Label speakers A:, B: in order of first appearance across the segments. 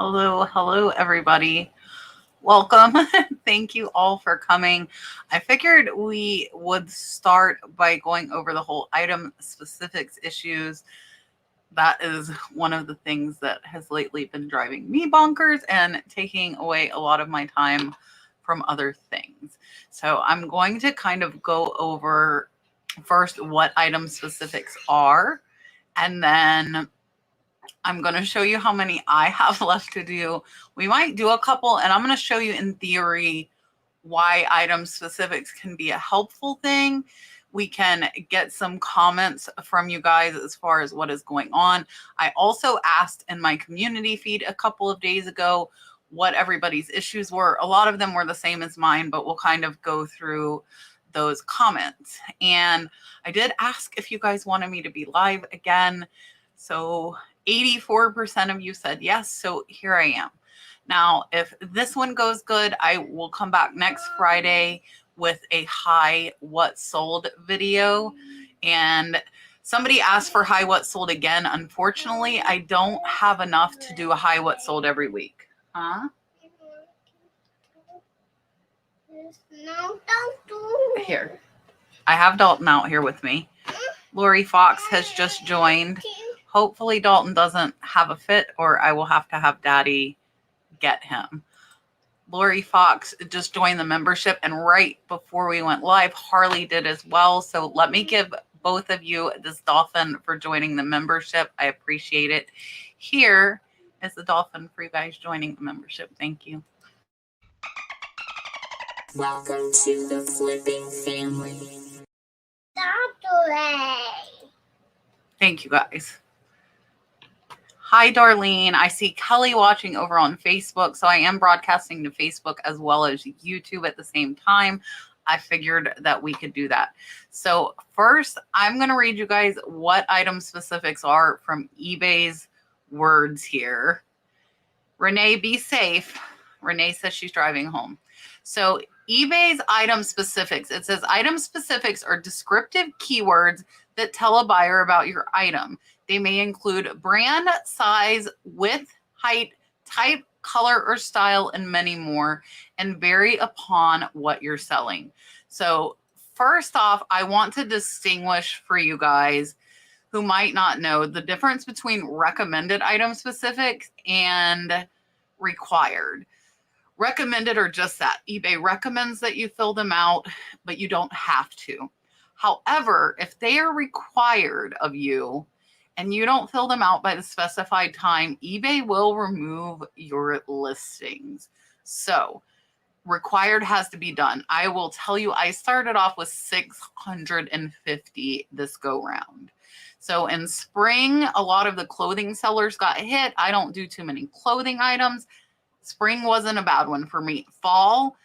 A: Hello, everybody. Welcome. Thank you all for coming. I figured we would start by going over the whole item specifics issues. That is one of the things that has lately been driving me bonkers and taking away a lot of my time from other things. So I'm going to kind of go over first what item specifics are, and then I'm going to show you how many I have left to do. We might do a couple, and I'm going to show you in theory why item specifics can be a helpful thing. We can get some comments from you guys as far as what is going on. I also asked in my community feed a couple of days ago what everybody's issues were. A lot of them were the same as mine, but we'll kind of go through those comments. And I did ask if you guys wanted me to be live again. So 84% of you said yes, so here I am. Now, if this one goes good, I will come back next Friday with a high what sold video. And somebody asked for high what sold again. Unfortunately, I don't have enough to do a high what sold every week. Huh? Here. I have Dalton out here with me. Lori Fox has just joined. Hopefully Dalton doesn't have a fit, or I will have to have Daddy get him. Lori Fox just joined the membership, and right before we went live, Harley did as well. So let me give both of you this dolphin for joining the membership. I appreciate it. Here is the dolphin for you guys joining the membership. Thank you.
B: Welcome to the flipping family.
A: Thank you guys. Hi, Darlene. I see Kelly watching over on Facebook. So I am broadcasting to Facebook as well as YouTube at the same time. I figured that we could do that. So first, I'm going to read you guys what item specifics are from eBay's words here. Renee, be safe. Renee says she's driving home. So eBay's item specifics, it says item specifics are descriptive keywords that tell a buyer about your item. They may include brand, size, width, height, type, color, or style, and many more, and vary upon what you're selling. So first off, I want to distinguish for you guys who might not know the difference between recommended item specifics and required. Recommended are just that. eBay recommends that you fill them out, but you don't have to. However, if they are required of you and you don't fill them out by the specified time, eBay will remove your listings. So required has to be done. I will tell you, I started off with 650 this go round. So in spring, a lot of the clothing sellers got hit. I don't do too many clothing items. Spring wasn't a bad one for me. Fall,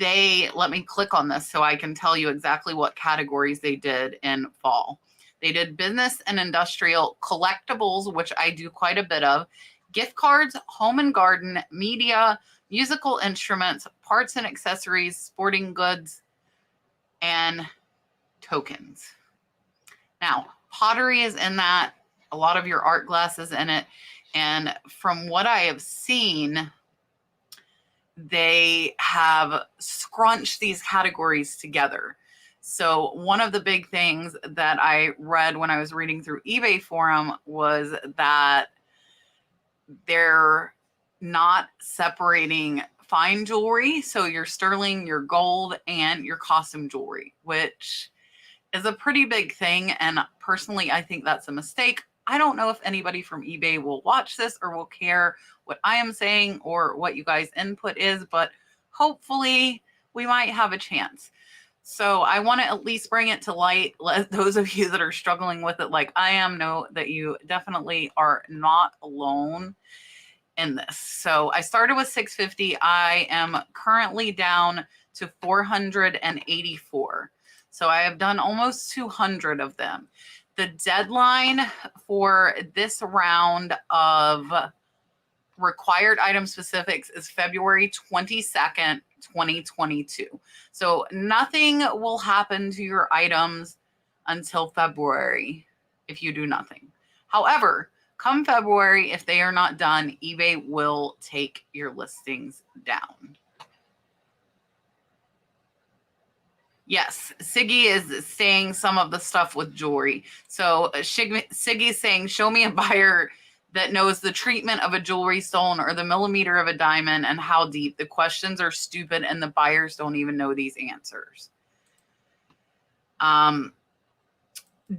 A: let me click on this so I can tell you exactly what categories they did in fall. They did business and industrial, collectibles, which I do quite a bit of, gift cards, home and garden, media, musical instruments, parts and accessories, sporting goods, and tokens. Now, pottery is in that, a lot of your art glass is in it. And from what I have seen, they have scrunched these categories together. So one of the big things that I read when I was reading through eBay forum was that they're not separating fine jewelry. So your sterling, your gold, and your costume jewelry, which is a pretty big thing. And personally, I think that's a mistake. I don't know if anybody from eBay will watch this or will care what I am saying or what you guys' input is, but hopefully we might have a chance. So I want to at least bring it to light. Let those of you that are struggling with it like I am know that you definitely are not alone in this. So I started with 650. I am currently down to 484. So I have done almost 200 of them. The deadline for this round of required item specifics is February 22nd, 2022. So nothing will happen to your items until February if you do nothing. However, come February, if they are not done, eBay will take your listings down. Yes, Siggy is saying some of the stuff with jewelry. So Siggy's saying, show me a buyer that knows the treatment of a jewelry stone or the millimeter of a diamond and how deep. The questions are stupid and the buyers don't even know these answers.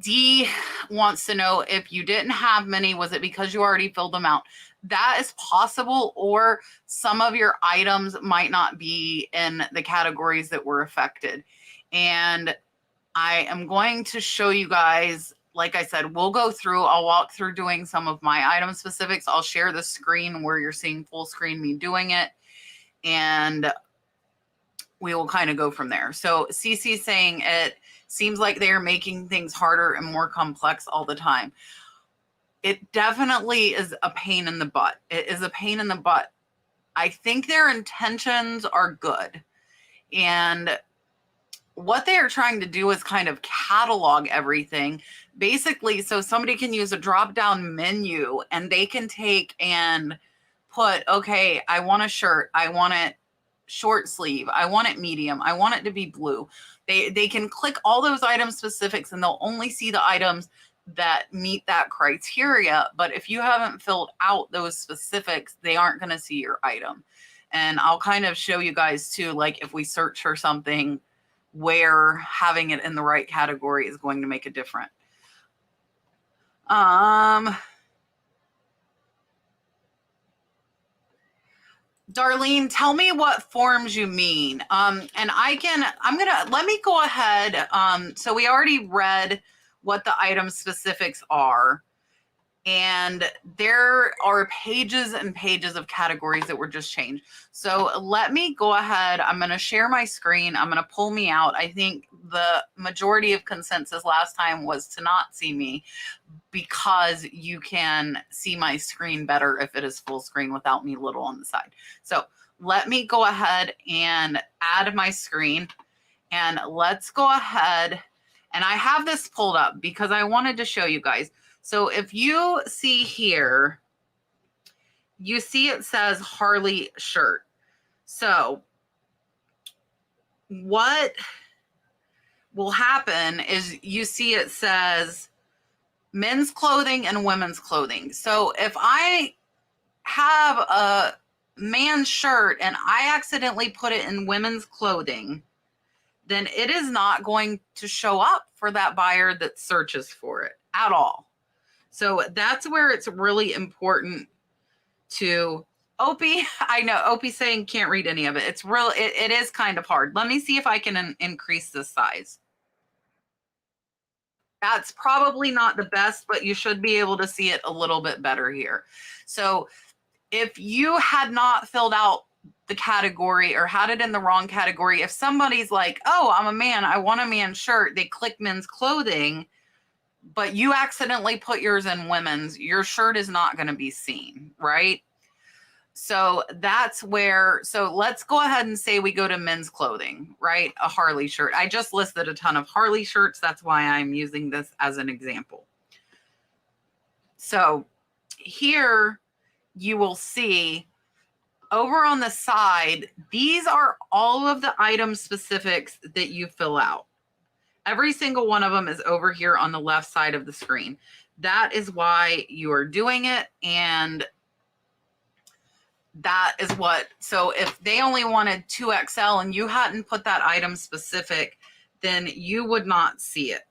A: D wants to know, if you didn't have many, was it because you already filled them out? That is possible, or some of your items might not be in the categories that were affected. And I am going to show you guys, like I said, we'll go through, I'll walk through doing some of my item specifics. I'll share the screen where you're seeing full screen me doing it, and we will kind of go from there. So CC saying it seems like they're making things harder and more complex all the time. It definitely is a pain in the butt. It is a pain in the butt. I think their intentions are good. And what they are trying to do is kind of catalog everything. Basically, so somebody can use a drop-down menu and they can take and put, okay, I want a shirt. I want it short sleeve. I want it medium. I want it to be blue. They can click all those item specifics and they'll only see the items that meet that criteria. But if you haven't filled out those specifics, they aren't going to see your item. And I'll kind of show you guys too, like if we search for something where having it in the right category is going to make a difference. Darlene, tell me what forms you mean. And let me go ahead. So we already read what the item specifics are. And there are pages and pages of categories that were just changed. So let me go ahead. I'm going to share my screen. I'm going to pull me out. I think the majority of consensus last time was to not see me, because you can see my screen better if it is full screen without me little on the side. So let me go ahead and add my screen, and let's go ahead. And I have this pulled up because I wanted to show you guys. So if you see here, you see it says Harley shirt. So what will happen is you see it says men's clothing and women's clothing. So if I have a man's shirt and I accidentally put it in women's clothing, then it is not going to show up for that buyer that searches for it at all. So that's where it's really important to Opie. I know Opie's saying can't read any of it. It's real. It is kind of hard. Let me see if I can increase the size. That's probably not the best, but you should be able to see it a little bit better here. So if you had not filled out the category or had it in the wrong category, if somebody's like, oh, I'm a man, I want a man's shirt, they click men's clothing, but you accidentally put yours in women's, your shirt is not going to be seen, right? So that's where, so let's go ahead and say we go to men's clothing, right? A Harley shirt. I just listed a ton of Harley shirts. That's why I'm using this as an example. So here you will see over on the side, these are all of the item specifics that you fill out. Every single one of them is over here on the left side of the screen. That is why you are doing it. And that is what, so if they only wanted 2XL and you hadn't put that item specific, then you would not see it.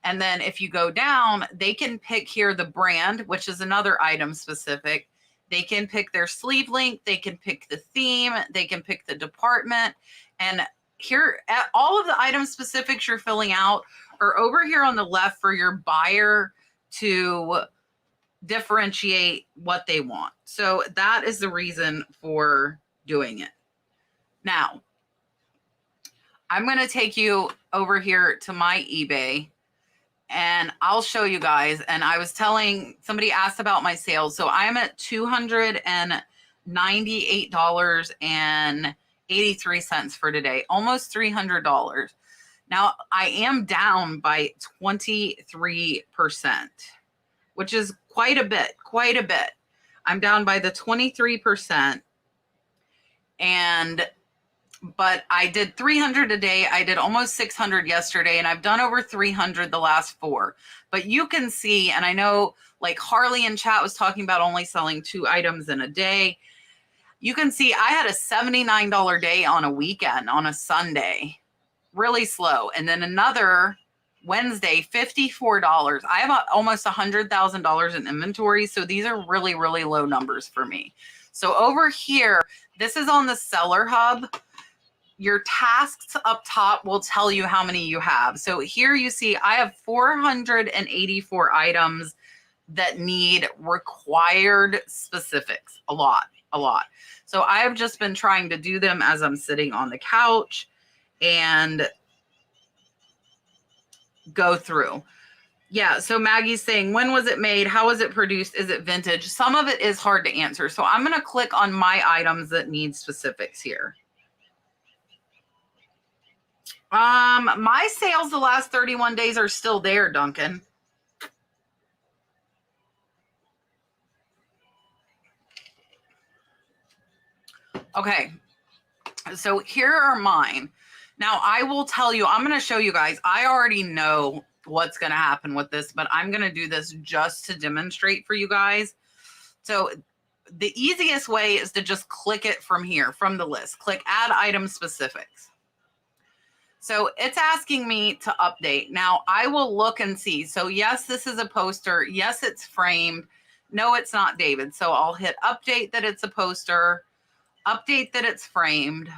A: And then if you go down, they can pick here the brand, which is another item specific. They can pick their sleeve length. They can pick the theme. They can pick the department. And here, all of the item specifics you're filling out are over here on the left for your buyer to differentiate what they want. So that is the reason for doing it. Now, I'm going to take you over here to my eBay and I'll show you guys. And I was telling, somebody asked about my sales. So I'm at $298.83 for today, almost $300. Now I am down by 23%, which is quite a bit, quite a bit. I'm down by the 23%. But I did 300 a day. I did almost 600 yesterday, and I've done over 300 the last 4. But you can see, and I know like Harley in chat was talking about only selling 2 items in a day. You can see I had a $79 day on a weekend, on a Sunday, really slow. And then another Wednesday, $54. I have almost $100,000 in inventory. So these are really, really low numbers for me. So over here, this is on the Seller Hub. Your tasks up top will tell you how many you have. So here you see I have 484 items that need required specifics. A lot. So I have just been trying to do them as I'm sitting on the couch and go through. Yeah, so Maggie's saying, when was it made? How was it produced? Is it vintage? Some of it is hard to answer. So I'm going to click on my items that need specifics here. My sales the last 31 days are still there, Duncan. Okay, so here are mine. Now I will tell you, I'm going to show you guys, I already know what's going to happen with this, but I'm going to do this just to demonstrate for you guys. So the easiest way is to just click it from here, from the list. Click add item specifics. So it's asking me to update. Now I will look and see. So yes, this is a poster. Yes, it's framed. No, it's not David. So I'll hit update that it's a poster, update that it's framed.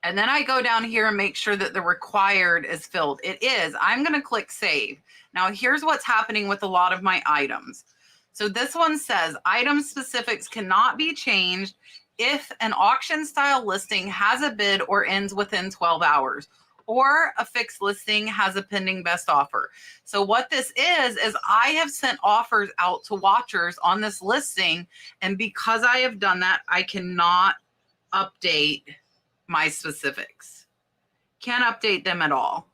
A: And then I go down here and make sure that the required is filled. It is. I'm going to click save. Now here's what's happening with a lot of my items. So this one says item specifics cannot be changed if an auction style listing has a bid or ends within 12 hours, or a fixed listing has a pending best offer. So what this is I have sent offers out to watchers on this listing. And because I have done that, I cannot update my specifics. Can't update them at all,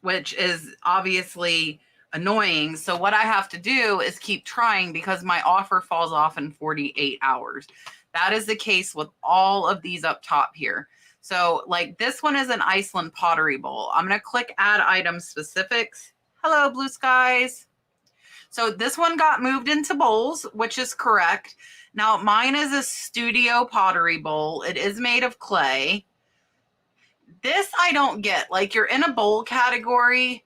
A: which is obviously annoying. So what I have to do is keep trying because my offer falls off in 48 hours. That is the case with all of these up top here. So like this one is an Iceland pottery bowl. I'm going to click add item specifics. Hello, blue skies. So this one got moved into bowls, which is correct. Now mine is a studio pottery bowl. It is made of clay. This I don't get. Like you're in a bowl category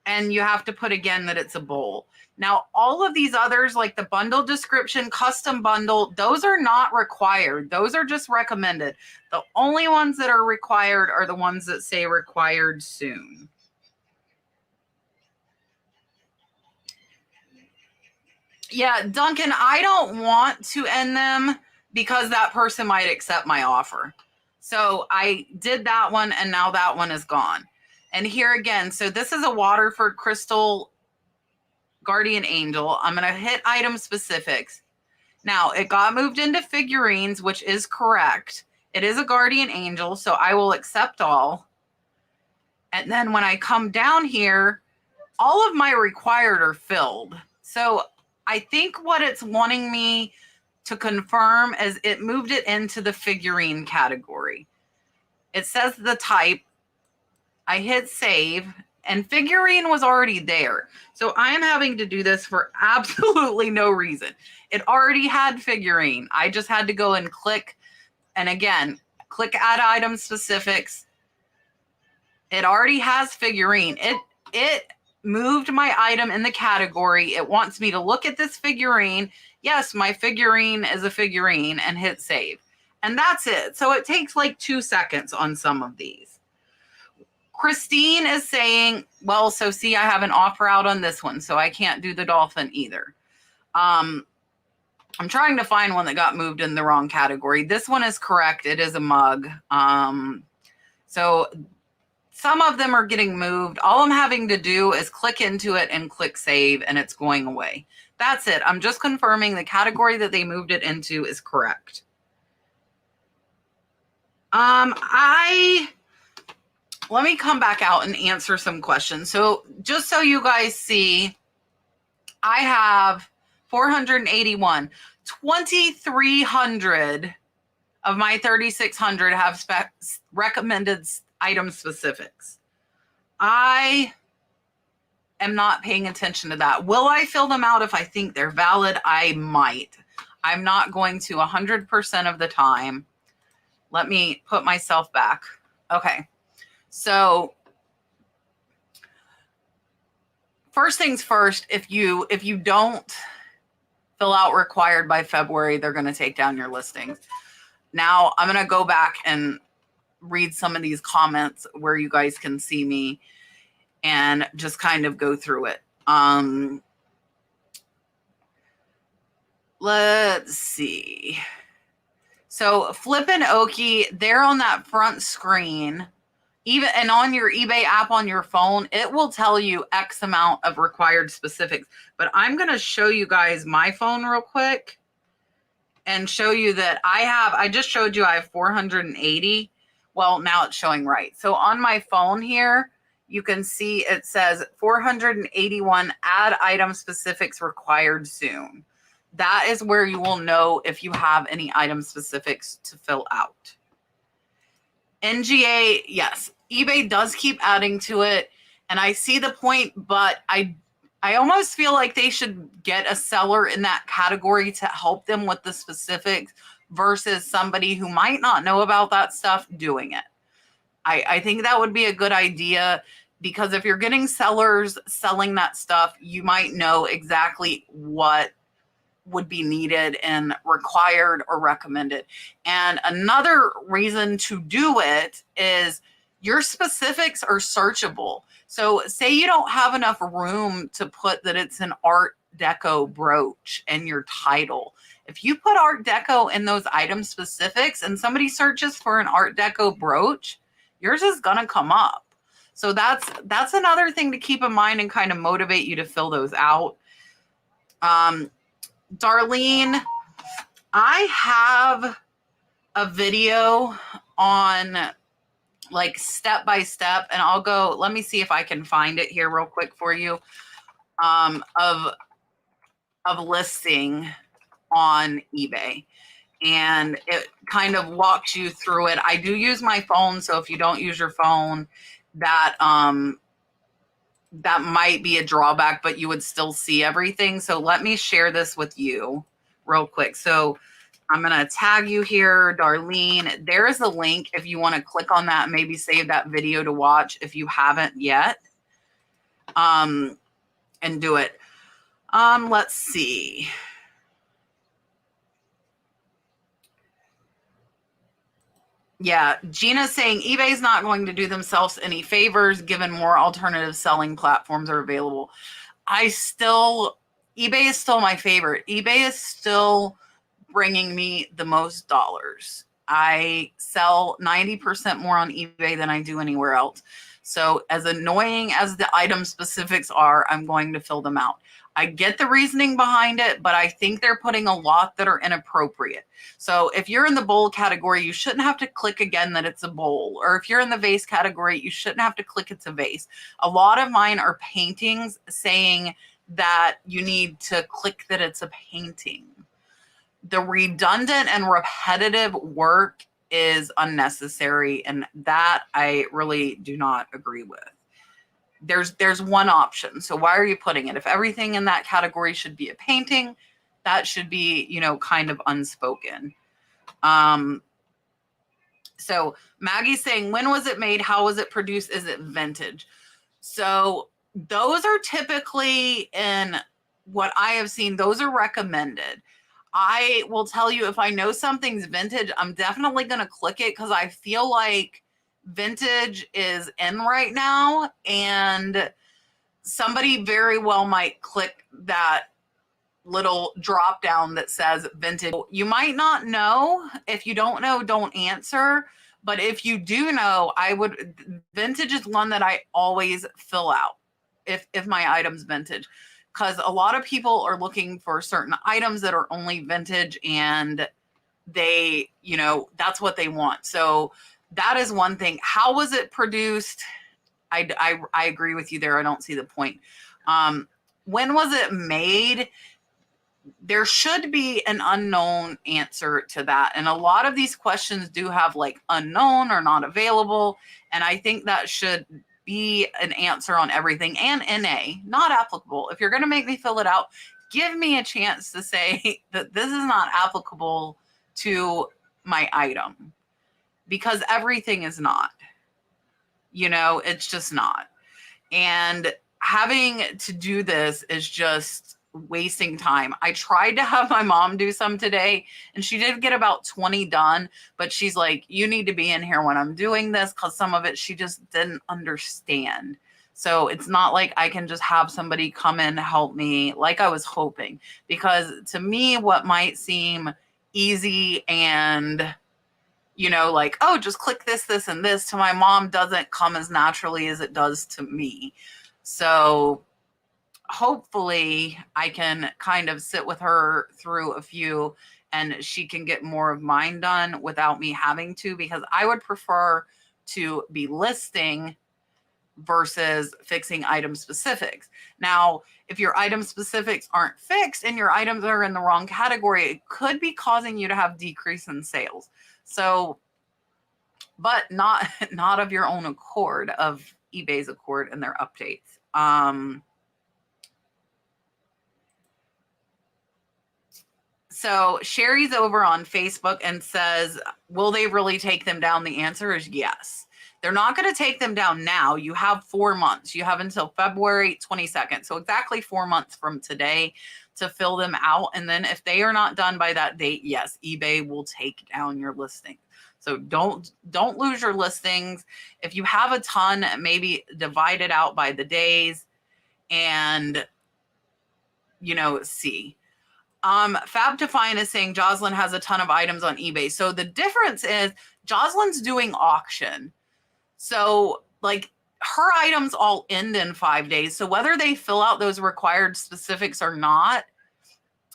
A: and you have to put again that it's a bowl. Now, all of these others, like the bundle description, custom bundle, those are not required. Those are just recommended. The only ones that are required are the ones that say required soon. Yeah, Duncan, I don't want to end them because that person might accept my offer. So I did that one and now that one is gone. And here again, so this is a Waterford Crystal Guardian Angel. I'm going to hit item specifics. Now, it got moved into figurines, which is correct. It is a Guardian Angel, so I will accept all. And then when I come down here, all of my required are filled. So I think what it's wanting me to confirm is it moved it into the figurine category. It says the type. I hit save. And figurine was already there. So I am having to do this for absolutely no reason. It already had figurine. I just had to go and click. And again, click add item specifics. It already has figurine. It moved my item in the category. It wants me to look at this figurine. Yes, my figurine is a figurine, and hit save. And that's it. So it takes like 2 seconds on some of these. Christine is saying, well, so see, I have an offer out on this one, so I can't do the dolphin either. I'm trying to find one that got moved in the wrong category. This one is correct. It is a mug. So some of them are getting moved. All I'm having to do is click into it and click save, and it's going away. That's it. I'm just confirming the category that they moved it into is correct. Let me come back out and answer some questions. So just so you guys see, I have 481. 2,300 of my 3,600 have recommended item specifics. I am not paying attention to that. Will I fill them out if I think they're valid? I might. I'm not going to 100% of the time. Let me put myself back. Okay. So first things first, if you don't fill out required by February, they're going to take down your listings. Now I'm going to go back and read some of these comments where you guys can see me and just kind of go through it. Let's see. So Flippin' Okie, they're on that front screen. Even and on your eBay app on your phone, it will tell you X amount of required specifics. But I'm going to show you guys my phone real quick and show you that I just showed you I have 480. Well, now it's showing right. So on my phone here, you can see it says 481 add item specifics required soon. That is where you will know if you have any item specifics to fill out. NGA, yes, eBay does keep adding to it, and I see the point, but I almost feel like they should get a seller in that category to help them with the specifics versus somebody who might not know about that stuff doing it. I think that would be a good idea, because if you're getting sellers selling that stuff, you might know exactly what would be needed and required or recommended. And another reason to do it is your specifics are searchable. So say you don't have enough room to put that it's an Art Deco brooch in your title. If you put Art Deco in those item specifics and somebody searches for an Art Deco brooch, yours is going to come up. So that's another thing to keep in mind and kind of motivate you to fill those out. Darlene, I have a video on like step by step, and I'll go, let me see if I can find it here real quick for you, of listing on eBay. And it kind of walks you through it. I do use my phone, so if you don't use your phone, that might be a drawback, but you would still see everything. So let me share this with you real quick. So I'm going to tag you here, Darlene. There is a link if you want to click on that, maybe save that video to watch if you haven't yet, and do it. Let's see. Yeah, Gina's saying eBay's not going to do themselves any favors given more alternative selling platforms are available. eBay is still my favorite. eBay is still bringing me the most dollars. I sell 90% more on eBay than I do anywhere else. So as annoying as the item specifics are, I'm going to fill them out. I get the reasoning behind it, but I think they're putting a lot that are inappropriate. So if you're in the bowl category, you shouldn't have to click again that it's a bowl. Or if you're in the vase category, you shouldn't have to click it's a vase. A lot of mine are paintings saying that you need to click that it's a painting. The redundant and repetitive work is unnecessary, and that I really do not agree with. There's one option. So why are you putting it? If everything in that category should be a painting, that should be, kind of unspoken. So Maggie's saying, when was it made? How was it produced? Is it vintage? So those are typically, in what I have seen, those are recommended. I will tell you, if I know something's vintage, I'm definitely going to click it because I feel like vintage is in right now, and somebody very well might click that little drop down that says vintage. You might not know. If you don't know, don't answer. But if you do know, vintage is one that I always fill out if my item's vintage, because a lot of people are looking for certain items that are only vintage, and they, that's what they want. So that is one thing. How was it produced? I agree with you there. I don't see the point. when was it made? There should be an unknown answer to that. And a lot of these questions do have like unknown or not available. And I think that should be an answer on everything. And NA, not applicable. If you're going to make me fill it out, give me a chance to say that this is not applicable to my item, because everything is not. You know, it's just not. And having to do this is just wasting time. I tried to have my mom do some today, and she did get about 20 done, but she's like, you need to be in here when I'm doing this, because some of it she just didn't understand. So it's not like I can just have somebody come in to help me like I was hoping, because to me, what might seem easy and, you know, like, oh, just click this, this, and this, to my mom doesn't come as naturally as it does to me. So hopefully I can kind of sit with her through a few, and she can get more of mine done without me having to, because I would prefer to be listing versus fixing item specifics. Now, if your item specifics aren't fixed and your items are in the wrong category, it could be causing you to have decrease in sales. So, but not of your own accord, of eBay's accord and their updates. So Sherry's over on Facebook and says, will they really take them down? The answer is yes. They're not going to take them down now. You have 4 months. You have until February 22nd. So exactly 4 months from today to fill them out. And then if they are not done by that date, yes, eBay will take down your listing. So don't lose your listings. If you have a ton, maybe divide it out by the days and, you know, see. Fab Define is saying Jocelyn has a ton of items on eBay. So the difference is Jocelyn's doing auction. So like her items all end in 5 days. So whether they fill out those required specifics or not,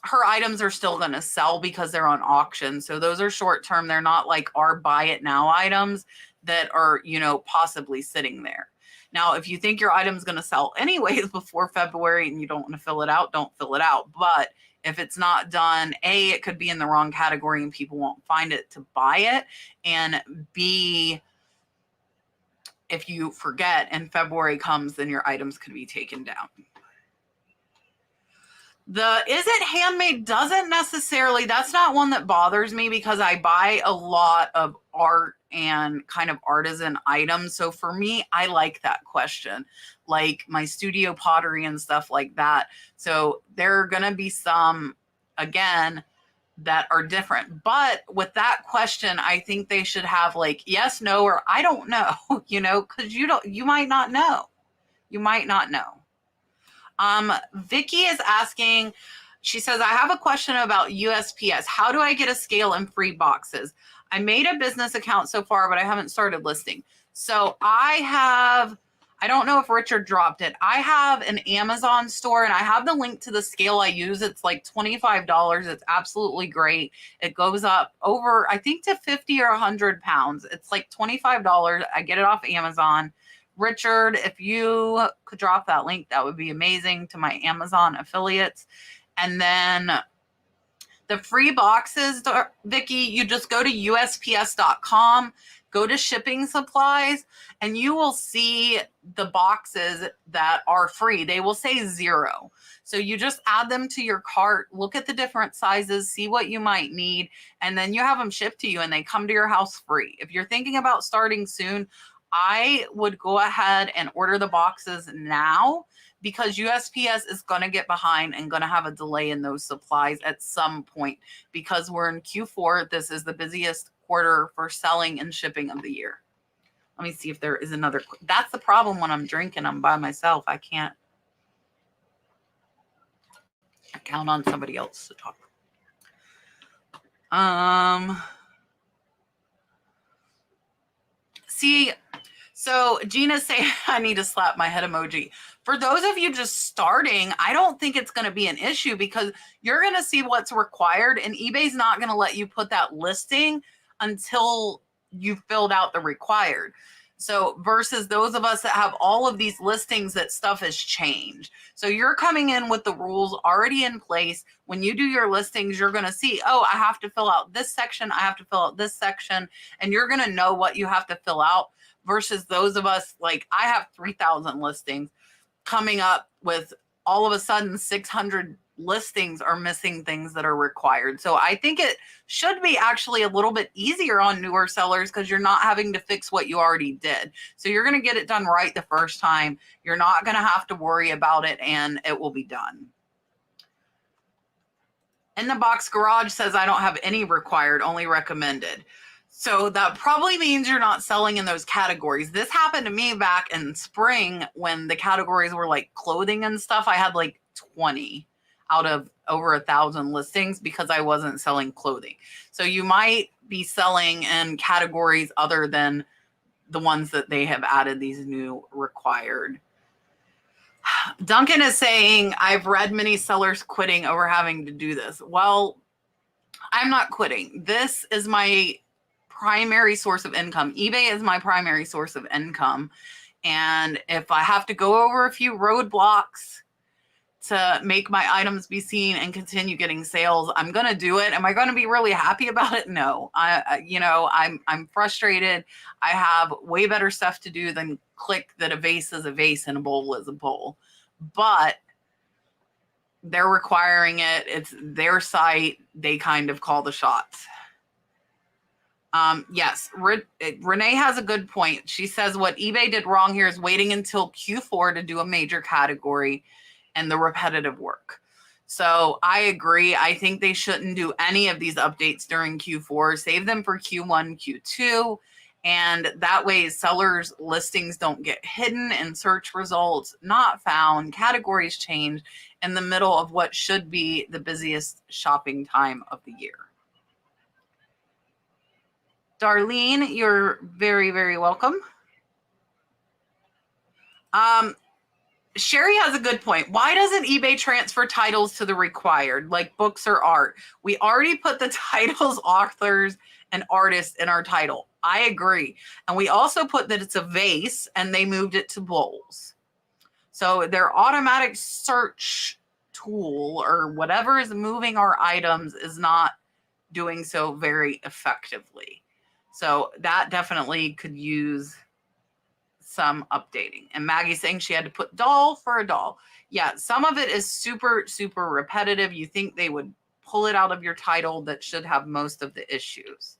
A: her items are still going to sell because they're on auction. So those are short term. They're not like our buy it now items that are, you know, possibly sitting there. Now, if you think your item's going to sell anyways before February and you don't want to fill it out, don't fill it out. But if it's not done, A, it could be in the wrong category and people won't find it to buy it. And B, if you forget and February comes, then your items could be taken down. The is it handmade doesn't necessarily, that's not one that bothers me, because I buy a lot of art and kind of artisan items. So for me, I like that question, like my studio pottery and stuff like that. So there are going to be some, again, that are different. But with that question, I think they should have like yes, no, or I don't know, you know, because you might not know. You might not know. Vicky is asking, she says, I have a question about USPS. How do I get a scale and free boxes? I made a business account so far, but I haven't started listing. So I don't know if Richard dropped it. I have an Amazon store and I have the link to the scale I use. It's like $25. It's absolutely great. It goes up over, I think, to 50 or 100 pounds. It's like $25. I get it off Amazon. Richard, if you could drop that link, that would be amazing, to my Amazon affiliates. And then the free boxes, Vicky, you just go to USPS.com, go to shipping supplies, and you will see the boxes that are free. They will say 0. So you just add them to your cart, look at the different sizes, see what you might need, and then you have them shipped to you and they come to your house free. If you're thinking about starting soon, I would go ahead and order the boxes now, because USPS is going to get behind and going to have a delay in those supplies at some point, because we're in Q4. This is the busiest quarter for selling and shipping of the year. Let me see if there is another. That's the problem when I'm drinking. I'm by myself. I can't count on somebody else to talk. See, so Gina's saying I need to slap my head emoji. For those of you just starting, I don't think it's going to be an issue, because you're going to see what's required, and eBay's not going to let you put that listing until you've filled out the required. So versus those of us that have all of these listings that stuff has changed. So you're coming in with the rules already in place. When you do your listings, you're going to see, oh, I have to fill out this section. I have to fill out this section. And you're going to know what you have to fill out versus those of us, like I have 3,000 listings coming up with all of a sudden 600 listings are missing things that are required. So I think it should be actually a little bit easier on newer sellers because you're not having to fix what you already did. So you're going to get it done right the first time. You're not going to have to worry about it and it will be done. In the Box Garage says, I don't have any required, only recommended. So that probably means you're not selling in those categories. This happened to me back in spring when the categories were like clothing and stuff. I had like 20 out of over 1,000 listings because I wasn't selling clothing. So you might be selling in categories other than the ones that they have added these new required. Duncan is saying, I've read many sellers quitting over having to do this. Well, I'm not quitting. This is my primary source of income. eBay is my primary source of income. And if I have to go over a few roadblocks to make my items be seen and continue getting sales, I'm going to do it. Am I going to be really happy about it? No. I'm frustrated. I have way better stuff to do than click that a vase is a vase and a bowl is a bowl. But they're requiring it. It's their site. They kind of call the shots. Yes, Renee has a good point. She says what eBay did wrong here is waiting until Q4 to do a major category and the repetitive work. So I agree. I think they shouldn't do any of these updates during Q4. Save them for Q1, Q2. And that way sellers' listings don't get hidden in search results, not found, categories change in the middle of what should be the busiest shopping time of the year. Darlene, you're very, very welcome. Sherry has a good point. Why doesn't eBay transfer titles to the required, like books or art? We already put the titles, authors, and artists in our title. I agree. And we also put that it's a vase, and they moved it to bowls. So their automatic search tool or whatever is moving our items is not doing so very effectively. So that definitely could use some updating. And Maggie's saying she had to put doll for a doll. Yeah, some of it is super, super repetitive. You think they would pull it out of your title that should have most of the issues.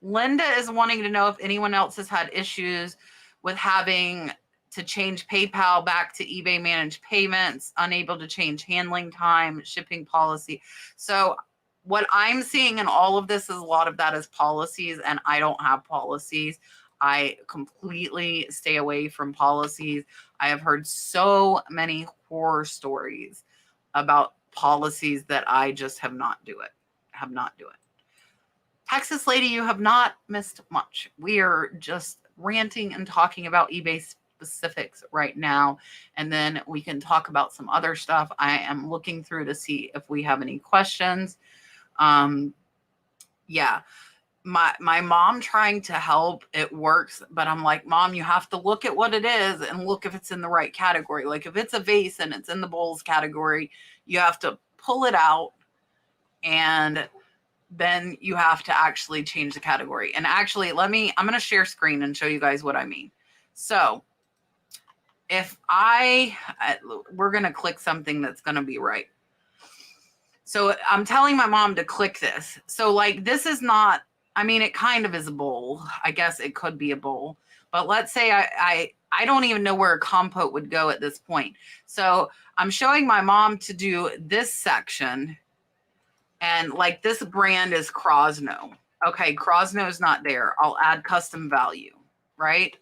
A: Linda is wanting to know if anyone else has had issues with having to change PayPal back to eBay managed payments, unable to change handling time, shipping policy. So what I'm seeing in all of this is a lot of that is policies, and I don't have policies. I completely stay away from policies. I have heard so many horror stories about policies that I just have not do it. Texas lady, you have not missed much. We are just ranting and talking about eBay specifics right now, and then we can talk about some other stuff. I am looking through to see if we have any questions. Yeah, my mom trying to help, it works, but I'm like, Mom, you have to look at what it is and look if it's in the right category. Like if it's a vase and it's in the bowls category, you have to pull it out and then you have to actually change the category. And actually, I'm going to share screen and show you guys what I mean. So if we're going to click something that's going to be right. So I'm telling my mom to click this. So like, this is not, I mean, it kind of is a bowl. I guess it could be a bowl, but let's say I don't even know where a compote would go at this point. So I'm showing my mom to do this section, and like this brand is Crosno. Okay, Crosno is not there. I'll add custom value, right?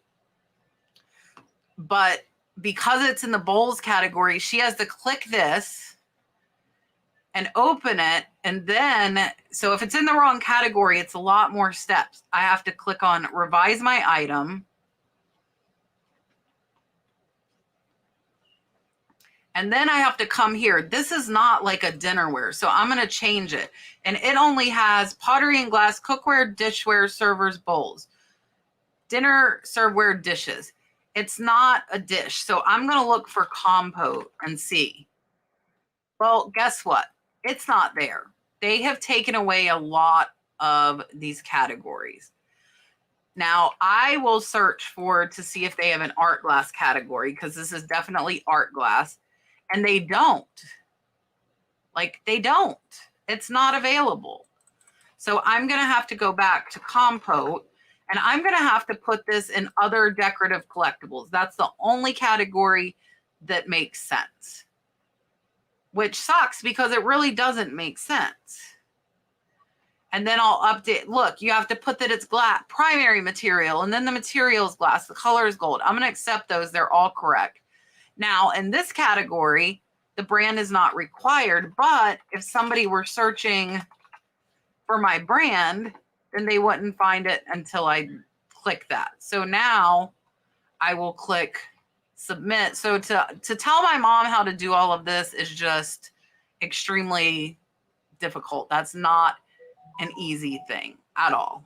A: But because it's in the bowls category, she has to click this and open it. And then, so if it's in the wrong category, it's a lot more steps. I have to click on revise my item. And then I have to come here. This is not like a dinnerware, so I'm going to change it. And it only has pottery and glass, cookware, dishware, servers, bowls, dinner serveware, dishes. It's not a dish, so I'm going to look for compote and see. Well, guess what? It's not there. They have taken away a lot of these categories. Now, I will search to see if they have an art glass category, because this is definitely art glass. And they don't. Like, they don't. It's not available. So I'm going to have to go back to compote, and I'm going to have to put this in other decorative collectibles. That's the only category that makes sense, which sucks because it really doesn't make sense. And then I'll update. Look, you have to put that it's glass, primary material, and then the material is glass, the color is gold. I'm going to accept those. They're all correct. Now, in this category, the brand is not required, but if somebody were searching for my brand, then they wouldn't find it until I click that. So now I will click submit. So to tell my mom how to do all of this is just extremely difficult. That's not an easy thing at all.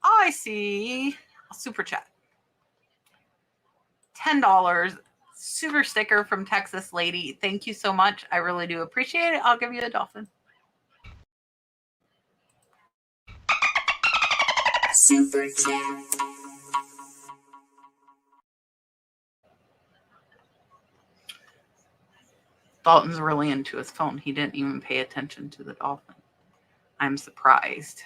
A: I see a super chat. $10. Super sticker from Texas Lady. Thank you so much. I really do appreciate it. I'll give you a dolphin.
B: Super chat.
A: Dalton's really into his phone. He didn't even pay attention to the dolphin. I'm surprised.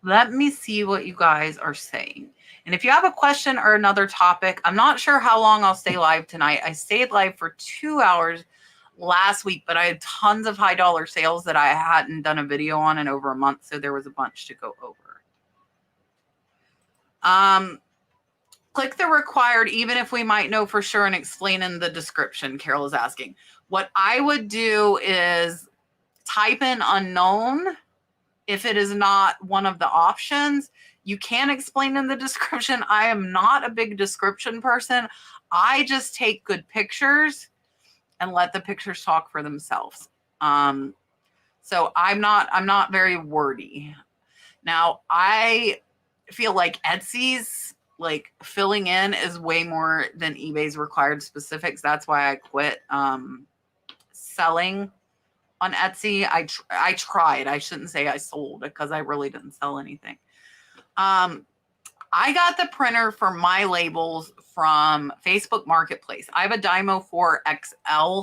A: Let me see what you guys are saying. And if you have a question or another topic, I'm not sure how long I'll stay live tonight. I stayed live for 2 hours last week, but I had tons of high dollar sales that I hadn't done a video on in over a month. So there was a bunch to go over. Click the required, even if we might know for sure, and explain in the description, Carol is asking. What I would do is type in unknown. If it is not one of the options, you can explain in the description. I am not a big description person. I just take good pictures and let the pictures talk for themselves. So I'm not very wordy. Now, I feel like Etsy's like filling in is way more than eBay's required specifics. That's why I quit selling on Etsy. I tried. I shouldn't say I sold, because I really didn't sell anything. I got the printer for my labels from Facebook Marketplace. I have a Dymo 4 XL,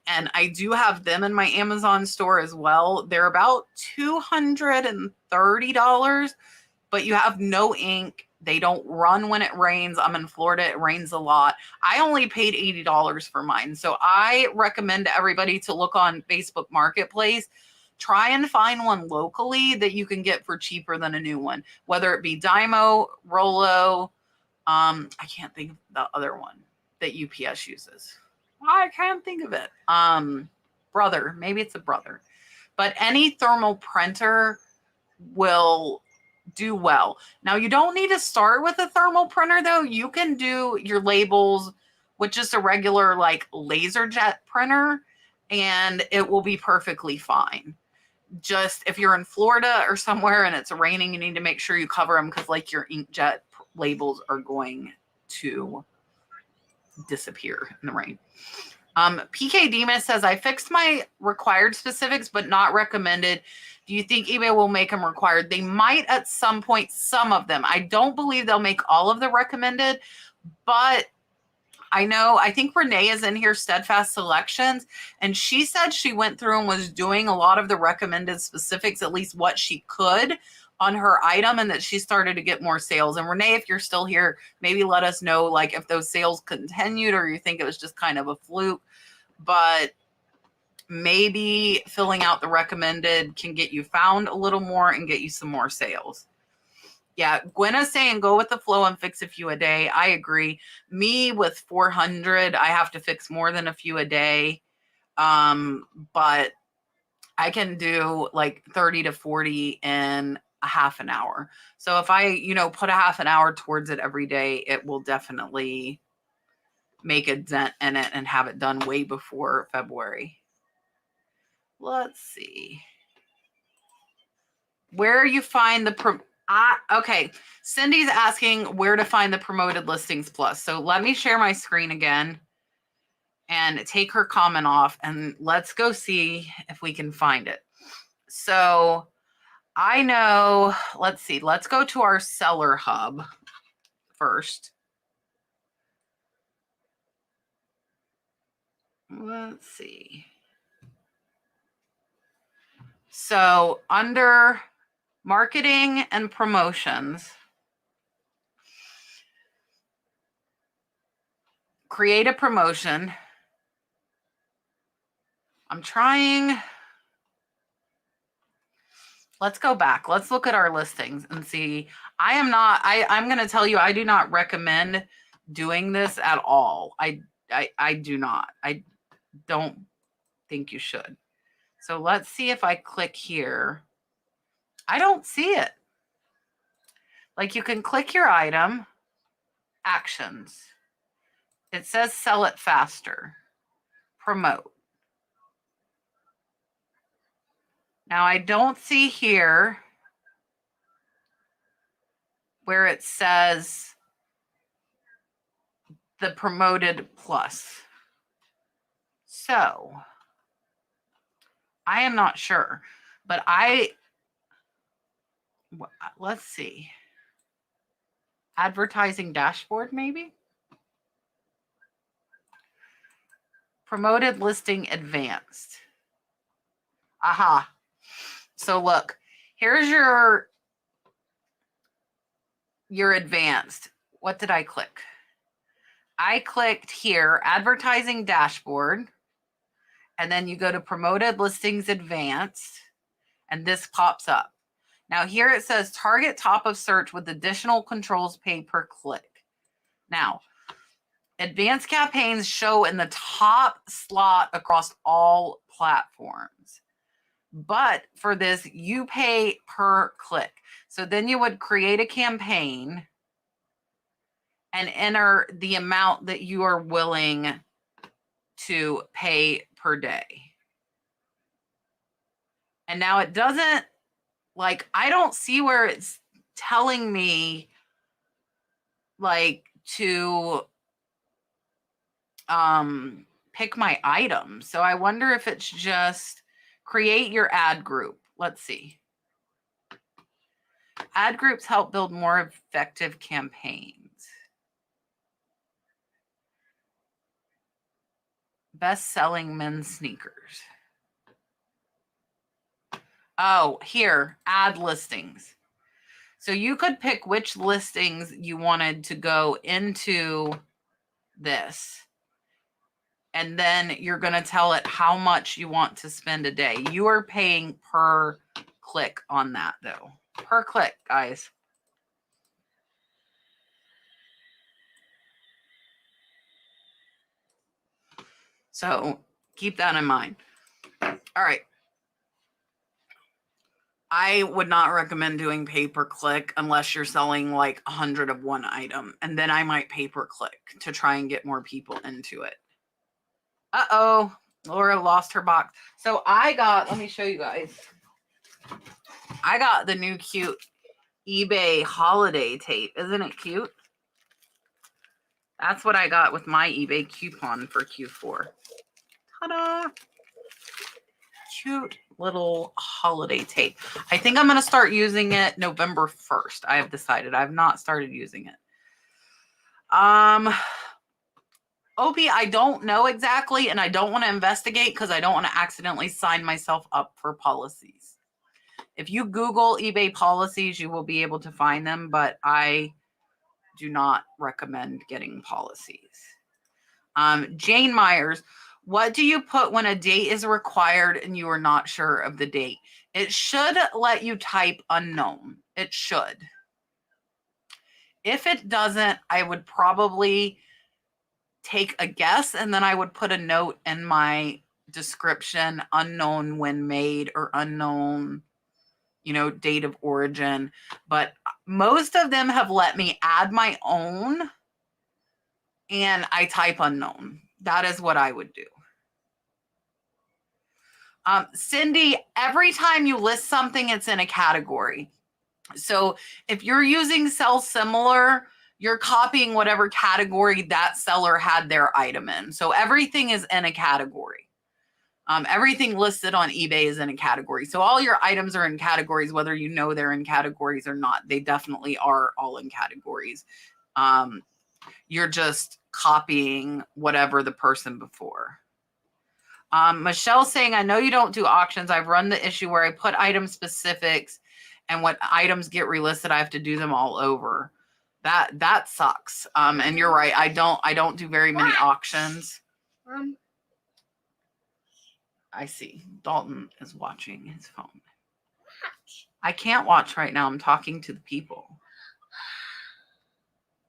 A: and I do have them in my Amazon store as well. They're about $230, but you have no ink. They don't run when it rains. I'm in Florida. It rains a lot. I only paid $80 for mine. So I recommend to everybody to look on Facebook Marketplace. Try and find one locally that you can get for cheaper than a new one, whether it be Dymo, Rollo. I can't think of the other one that UPS uses. I can't think of it. Brother, maybe it's a Brother. But any thermal printer will do well. Now, you don't need to start with a thermal printer, though. You can do your labels with just a regular like laser jet printer, and it will be perfectly fine. Just if you're in Florida or somewhere and it's raining, you need to make sure you cover them, because like your inkjet labels are going to disappear in the rain. PK Demas says, I fixed my required specifics, but not recommended. Do you think eBay will make them required? They might at some point, some of them. I don't believe they'll make all of the recommended, but I think Renee is in here, Steadfast Selections, and she said she went through and was doing a lot of the recommended specifics, at least what she could on her item, and that she started to get more sales. And Renee, if you're still here, maybe let us know like if those sales continued or you think it was just kind of a fluke. But maybe filling out the recommended can get you found a little more and get you some more sales. Yeah, Gwenna's saying go with the flow and fix a few a day. I agree. Me with 400, I have to fix more than a few a day. But I can do like 30 to 40 in a half an hour. So if I, put a half an hour towards it every day, it will definitely make a dent in it and have it done way before February. Let's see. Where you find the okay, Cindy's asking where to find the promoted listings plus. So let me share my screen again and take her comment off, and let's go see if we can find it. So I know, let's see, let's go to our seller hub first. Let's see. So under marketing and promotions, create a promotion. I'm trying. Let's go back. Let's look at our listings and see. I'm going to tell you, I do not recommend doing this at all. I do not. I don't think you should. So let's see if I click here. I don't see it. Like, you can click your item, actions. It says sell it faster, promote. Now I don't see here where it says the promoted plus. So I am not sure, but let's see. Advertising dashboard, maybe? Promoted listing advanced. Aha. So look, here's your advanced. What did I click? I clicked here, advertising dashboard, and then you go to promoted listings advanced, and this pops up. Now here it says target top of search with additional controls paid per click. Now, advanced campaigns show in the top slot across all platforms. But for this, you pay per click. So then you would create a campaign and enter the amount that you are willing to pay per day. And now it doesn't, like, I don't see where it's telling me, like, to pick my item. So I wonder if it's just create your ad group. Let's see. Ad groups help build more effective campaigns. Best-selling men's sneakers. Oh, here, add listings. So you could pick which listings you wanted to go into this. And then you're going to tell it how much you want to spend a day. You are paying per click on that, though. Per click, guys. So keep that in mind. All right. I would not recommend doing pay per click unless you're selling like 100 of one item. And then I might pay per click to try and get more people into it. Uh-oh. Laura lost her box. So I got, let me show you guys. I got the new cute eBay holiday tape. Isn't it cute? That's what I got with my eBay coupon for Q4. Ta-da! Cute little holiday tape. I think I'm going to start using it November 1st. I have decided. I have not started using it. Opie, I don't know exactly, and I don't want to investigate because I don't want to accidentally sign myself up for policies. If you Google eBay policies, you will be able to find them, but I do not recommend getting policies. Jane Myers, what do you put when a date is required and you are not sure of the date? It should let you type unknown. It should. If it doesn't, I would probably take a guess, and then I would put a note in my description, unknown when made or unknown, date of origin. But most of them have let me add my own and I type unknown. That is what I would do. Cindy, every time you list something, it's in a category. So if you're using sell similar, you're copying whatever category that seller had their item in. So everything is in a category. Everything listed on eBay is in a category. So all your items are in categories, whether you know they're in categories or not. They definitely are all in categories. You're just copying whatever the person before. Michelle saying, I know you don't do auctions. I've run the issue where I put item specifics and when items get relisted, I have to do them all over. That sucks. And you're right. I don't do very many auctions. I see. Dalton is watching his phone. I can't watch right now. I'm talking to the people.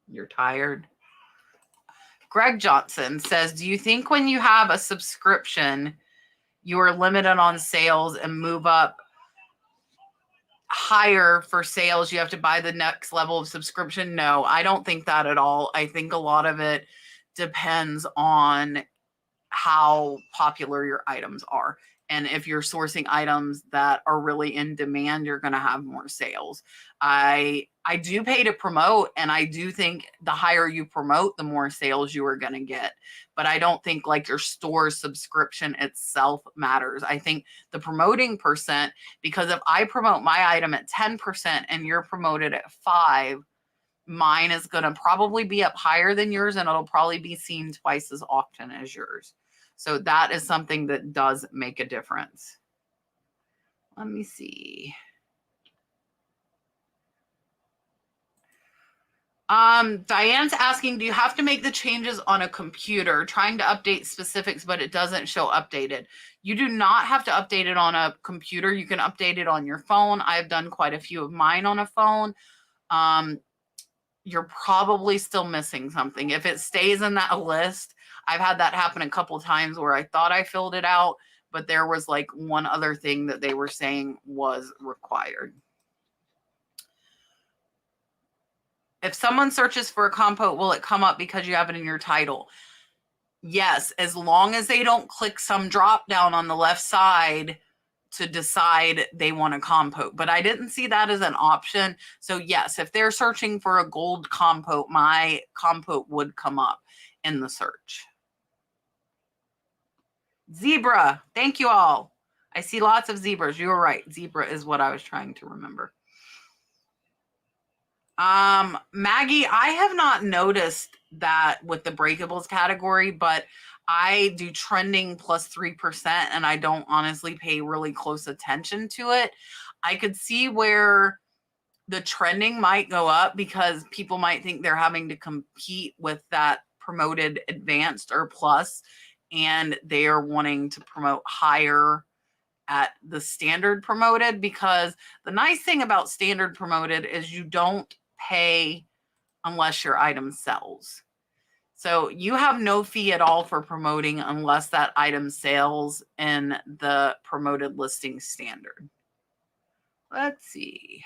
A: You're tired. Greg Johnson says, do you think when you have a subscription, you are limited on sales and move up higher for sales? You have to buy the next level of subscription? No, I don't think that at all. I think a lot of it depends on how popular your items are. And if you're sourcing items that are really in demand, you're going to have more sales. I do pay to promote, and I do think the higher you promote, the more sales you are going to get. But I don't think like your store subscription itself matters. I think the promoting percent, because if I promote my item at 10% and you're promoted at 5%, mine is going to probably be up higher than yours, and it'll probably be seen twice as often as yours. So that is something that does make a difference. Let me see. Diane's asking, do you have to make the changes on a computer? Trying to update specifics, but it doesn't show updated. You do not have to update it on a computer. You can update it on your phone. I've done quite a few of mine on a phone. You're probably still missing something. If it stays in that list, I've had that happen a couple times where I thought I filled it out, but there was like one other thing that they were saying was required. If someone searches for a compote, will it come up because you have it in your title? Yes, as long as they don't click some drop down on the left side to decide they want a compote. But I didn't see that as an option. So yes, if they're searching for a gold compote, my compote would come up in the search. Zebra, thank you all. I see lots of zebras. You were right. Zebra is what I was trying to remember. Maggie, I have not noticed that with the breakables category, but I do trending plus 3%, and I don't honestly pay really close attention to it. I could see where the trending might go up because people might think they're having to compete with that promoted advanced or plus, and they are wanting to promote higher at the standard promoted, because the nice thing about standard promoted is you don't pay unless your item sells. So you have no fee at all for promoting unless that item sells in the promoted listing standard. Let's see.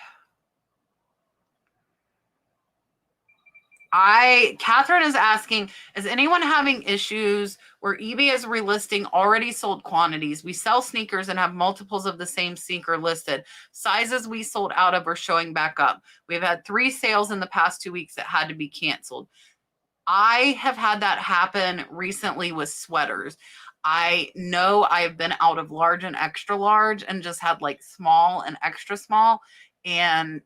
A: Catherine is asking, is anyone having issues where eBay is relisting already sold quantities? We sell sneakers and have multiples of the same sneaker listed. Sizes we sold out of are showing back up. We've had 3 sales in the past 2 weeks that had to be canceled. I have had that happen recently with sweaters. I know I've been out of large and extra large and just had like small and extra small, and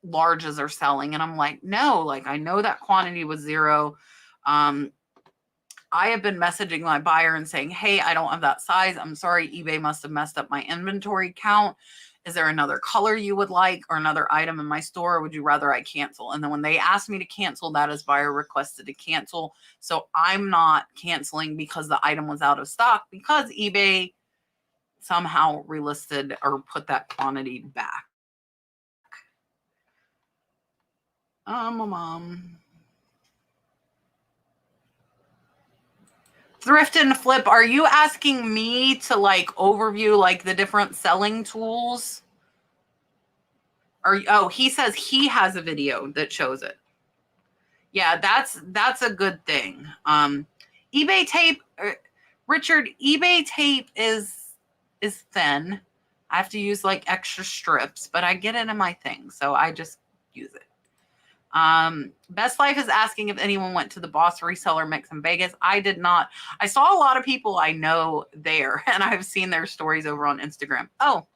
A: larges are selling, and I'm like, no, like I know that quantity was 0. I have been messaging my buyer and saying, hey, I don't have that size. I'm sorry, eBay must have messed up my inventory count. Is there another color you would like or another item in my store? Or would you rather I cancel? And then when they asked me to cancel, that is buyer requested to cancel. So I'm not canceling because the item was out of stock, because eBay somehow relisted or put that quantity back. Thrift and Flip, are you asking me to like overview like the different selling tools? Or oh, he says he has a video that shows it. Yeah, that's a good thing. eBay tape, Richard, eBay tape is thin. I have to use like extra strips, but I get it in my thing, so I just use it. Best Life is asking if anyone went to the Boss Reseller Mix in Vegas. I did not. I saw a lot of people I know there, and I've seen their stories over on Instagram. Oh,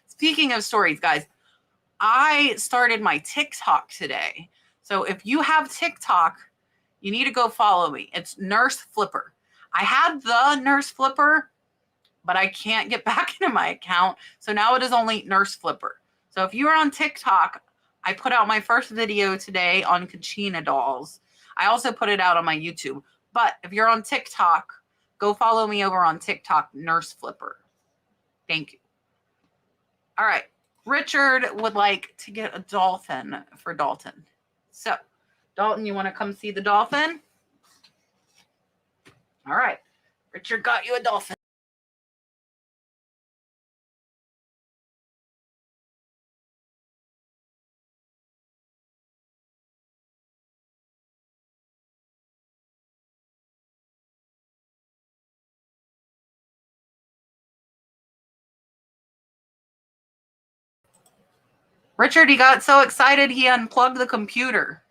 A: speaking of stories, guys, I started my TikTok today. So if you have TikTok, you need to go follow me. It's Nurse Flipper. I had the Nurse Flipper, but I can't get back into my account. So now it is only Nurse Flipper. So if you are on TikTok, I put out my first video today on Kachina dolls. I also put it out on my YouTube. But if you're on TikTok, go follow me over on TikTok, Nurse Flipper. Thank you. All right. Richard would like to get a dolphin for Dalton. So, Dalton, you want to come see the dolphin? All right. Richard got you a dolphin. Richard, he got so excited he unplugged the computer.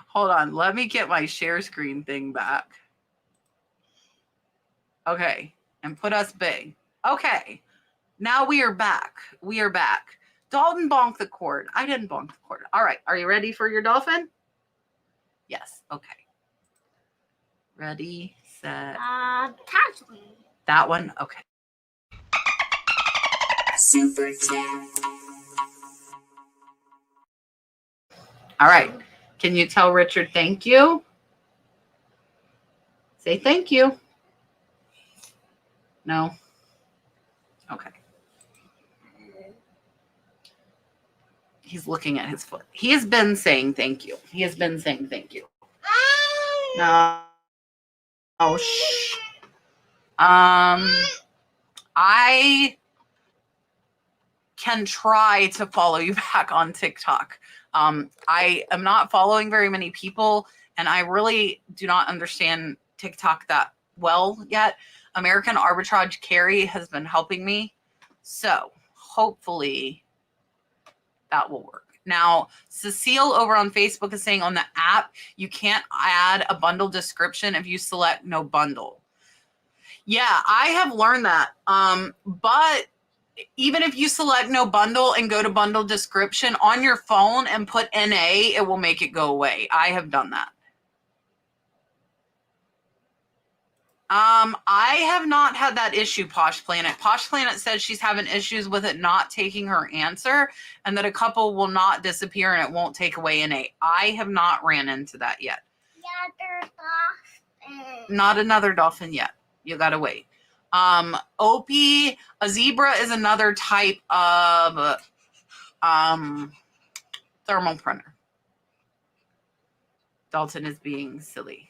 A: Hold on. Let me get my share screen thing back. Okay. And put us big. Okay. Now we are back. We are back. Dalton bonked the cord. I didn't bonk the cord. All right. Are you ready for your dolphin? Yes. Okay. Ready, set. That one? Okay.
B: Super chat.
A: All right. Can you tell Richard thank you? Say thank you. No? Okay. He's looking at his foot. He has been saying thank you. He has been saying thank you. No. Oh, shh. I can try to follow you back on TikTok. I am not following very many people, and I really do not understand TikTok that well yet. American Arbitrage Carrie has been helping me, so hopefully that will work. Now, Cecile over on Facebook is saying on the app, you can't add a bundle description if you select no bundle. Yeah, I have learned that. But even if you select no bundle and go to bundle description on your phone and put NA, it will make it go away. I have done that. I have not had that issue, Posh Planet. Posh Planet says she's having issues with it not taking her answer and that a couple will not disappear and it won't take away NA. I have not ran into that yet. Not another dolphin yet. You gotta wait. Opie, a zebra is another type of thermal printer. Dalton is being silly.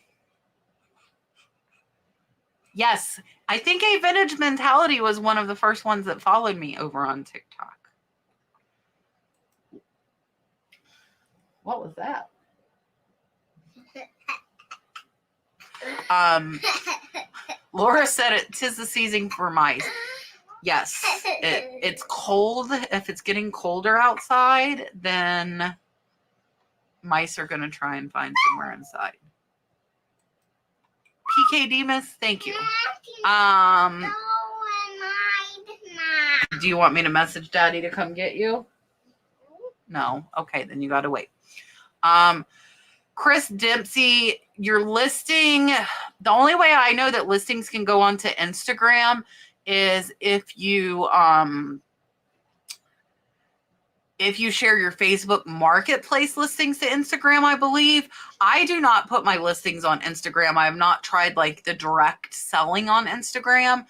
A: Yes, I think A Vintage Mentality was one of the first ones that followed me over on TikTok. What was that? Laura said "'Tis the season for mice." Yes, it's cold. If it's getting colder outside, then mice are going to try and find somewhere inside. PK Demas, thank you. Do you want me to message Daddy to come get you? No? Okay, then you got to wait. Chris Dempsey, your listing, the only way I know that listings can go onto Instagram is if you share your Facebook marketplace listings to Instagram, I believe. I do not put my listings on Instagram. I have not tried like the direct selling on Instagram.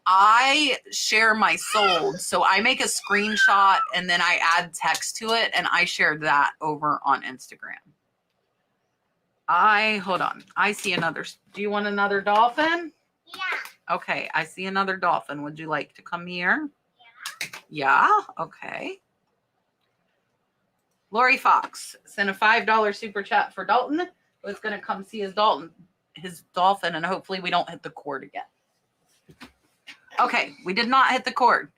A: I share my sold. So I make a screenshot and then I add text to it and I share that over on Instagram. Hold on. I see another. Do you want another dolphin?
B: Yeah.
A: Okay. I see another dolphin. Would you like to come here? Yeah. Yeah? Okay. Lori Fox sent a $5 super chat for Dalton, who's going to come see his dolphin, and hopefully we don't hit the cord again. Okay, we did not hit the cord.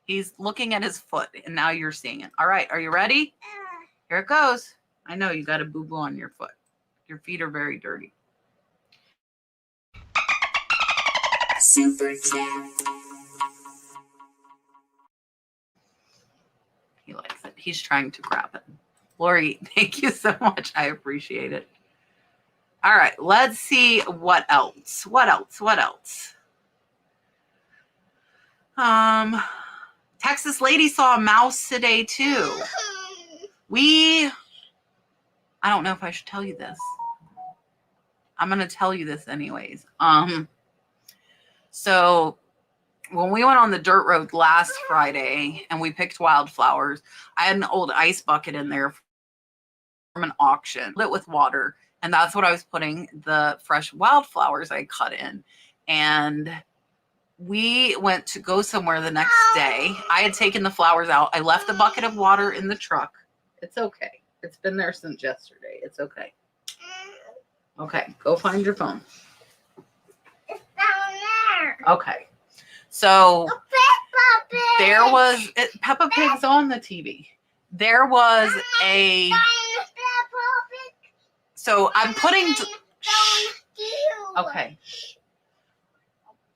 A: He's looking at his foot, and now you're seeing it. All right, are you ready? Here it goes. I know you got a boo-boo on your foot. Your feet are very dirty.
B: Super chat.
A: He likes it. He's trying to grab it. Lori, thank you so much. I appreciate it. All right, let's see what else. What else? Texas lady saw a mouse today too. I don't know if I should tell you this. I'm going to tell you this anyways. So when we went on the dirt road last Friday and we picked wildflowers, I had an old ice bucket in there from an auction, lit with water. And that's what I was putting the fresh wildflowers I cut in. And we went to go somewhere the next day. I had taken the flowers out. I left the bucket of water in the truck. It's okay. It's been there since yesterday. It's okay. Okay, go find your phone.
B: It's down there.
A: Okay. So there was Peppa Pig's on the TV. There was a so I'm putting okay.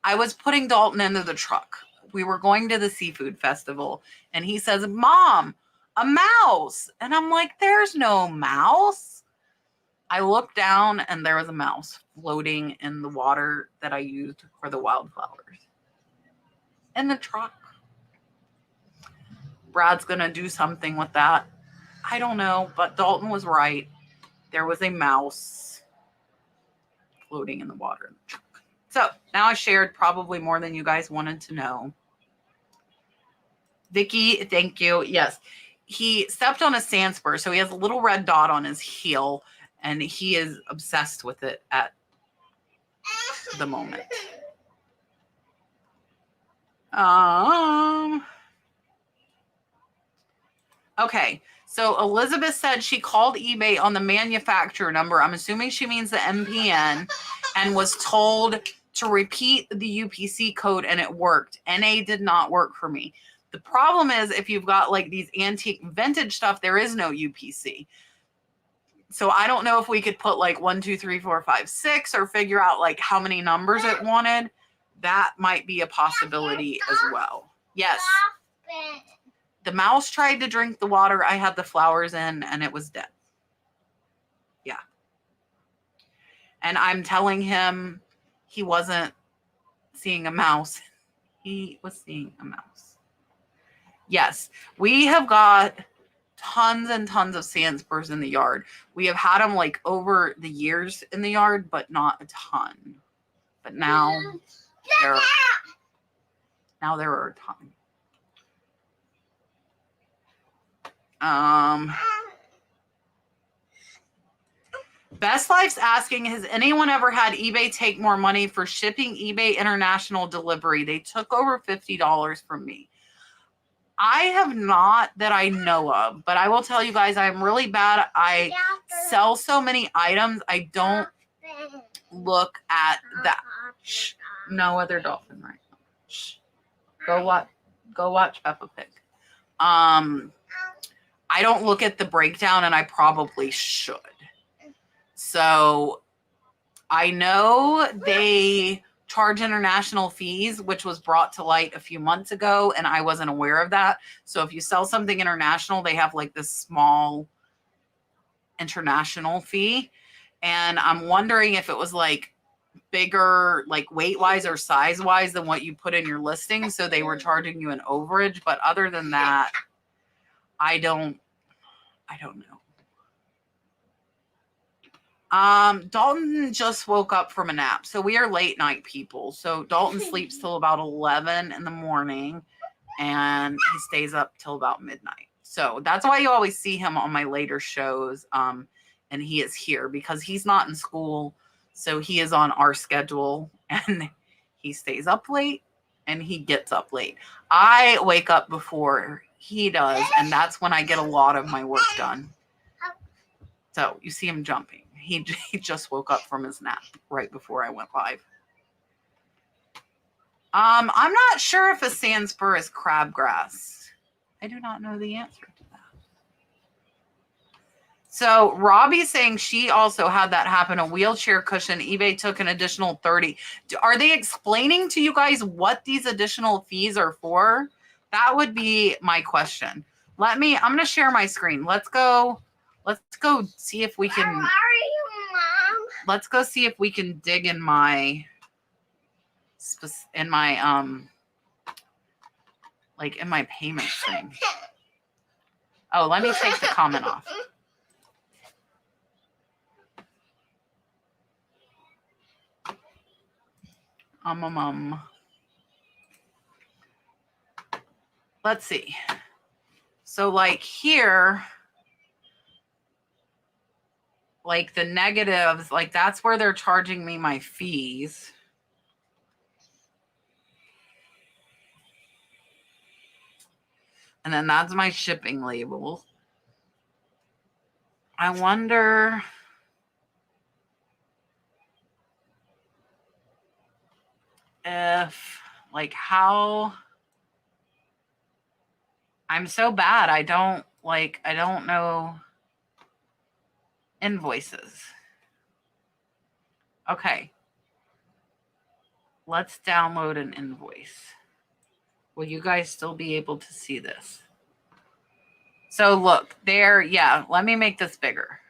A: I was putting Dalton into the truck. We were going to the seafood festival and he says, "Mom, a mouse." And I'm like, "There's no mouse." I looked down and there was a mouse floating in the water that I used for the wildflowers. In the truck. Brad's going to do something with that. I don't know, but Dalton was right. There was a mouse floating in the water in the truck. So now I shared probably more than you guys wanted to know. Vicky, thank you. Yes, he stepped on a sand spur, so he has a little red dot on his heel, and he is obsessed with it at the moment. Okay, so Elizabeth said she called eBay on the manufacturer number. I'm assuming she means the MPN, and was told to repeat the UPC code, and it worked. NA did not work for me. The problem is if you've got like these antique vintage stuff, there is no UPC. So I don't know if we could put like 1, 2, 3, 4, 5, 6 or figure out like how many numbers it wanted. That might be a possibility as well. Yes. The mouse tried to drink the water I had the flowers in and it was dead. Yeah. And I'm telling him he wasn't seeing a mouse. He was seeing a mouse. Yes. We have got tons and tons of sand spurs in the yard. We have had them like over the years in the yard, but not a ton. But now there are a ton. Best Life's asking, has anyone ever had eBay take more money for shipping eBay international delivery? They took over $50 from me. I have not that I know of, but I will tell you guys, I'm really bad. I sell so many items. I don't look at that. Shh. No other dolphin right now. Shh. Go watch Peppa Pig. I don't look at the breakdown, and I probably should. So I know they charge international fees, which was brought to light a few months ago, and I wasn't aware of that. So if you sell something international, they have like this small international fee. And I'm wondering if it was like bigger, like weight-wise or size-wise than what you put in your listing. So they were charging you an overage. But other than that, I don't know. Dalton just woke up from a nap. So we are late night people. So Dalton sleeps till about 11 in the morning and he stays up till about midnight. So that's why you always see him on my later shows. And he is here because he's not in school. So he is on our schedule and he stays up late and he gets up late. I wake up before he does, and that's when I get a lot of my work done. So you see him jumping. He just woke up from his nap right before I went live. I'm not sure if a sandspur is crabgrass. I do not know the answer to that. So Robbie's saying she also had that happen, a wheelchair cushion. eBay took an additional 30. Are they explaining to you guys what these additional fees are for? That would be my question. I'm going to share my screen. Let's go see if we can.
B: Where are you, Mom?
A: Let's go see if we can dig in my like in my payments thing. Oh, let me take the comment off. Let's see. So like here, like the negatives, like that's where they're charging me my fees. And then that's my shipping label. I wonder if, like, how I'm so bad. I don't know invoices. Okay. Let's download an invoice. Will you guys still be able to see this? So look there. Yeah, let me make this bigger.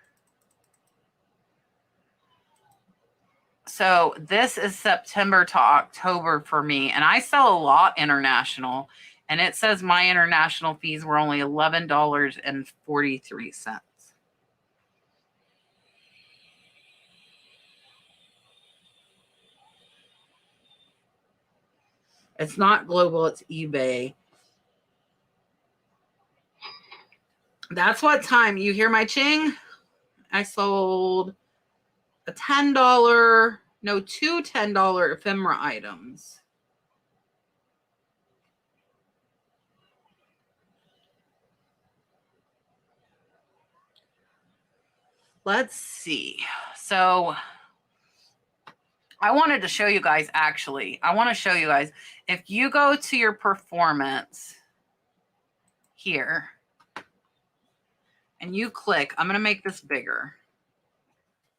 A: So this is September to October for me, and I sell a lot international, and it says my international fees were only $11.43. It's not global, it's eBay. That's what time. You hear my ching? I sold a $10, no, two $10 ephemera items. Let's see. So I wanted to show you guys, actually. I want to show you guys. If you go to your performance here and you click, I'm going to make this bigger.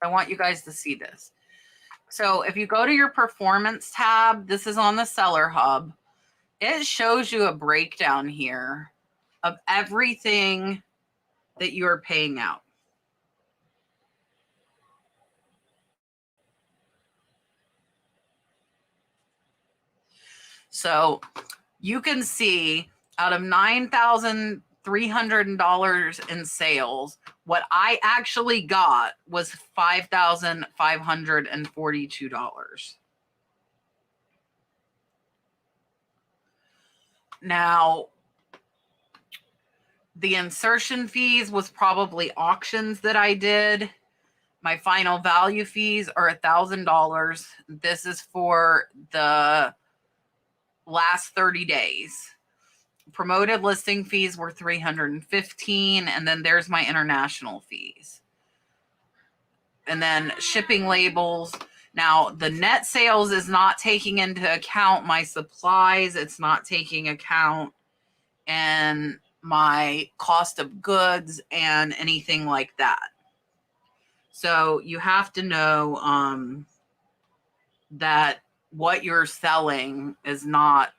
A: I want you guys to see this. So if you go to your performance tab, this is on the Seller Hub. It shows you a breakdown here of everything that you're paying out. So you can see out of $9,300 in sales, what I actually got was $5,542. Now, the insertion fees was probably auctions that I did. My final value fees are $1,000. This is for the last 30 days. Promoted listing fees were $315, and then there's my international fees. And then shipping labels. Now, the net sales is not taking into account my supplies. It's not taking account and my cost of goods and anything like that. So you have to know that what you're selling is not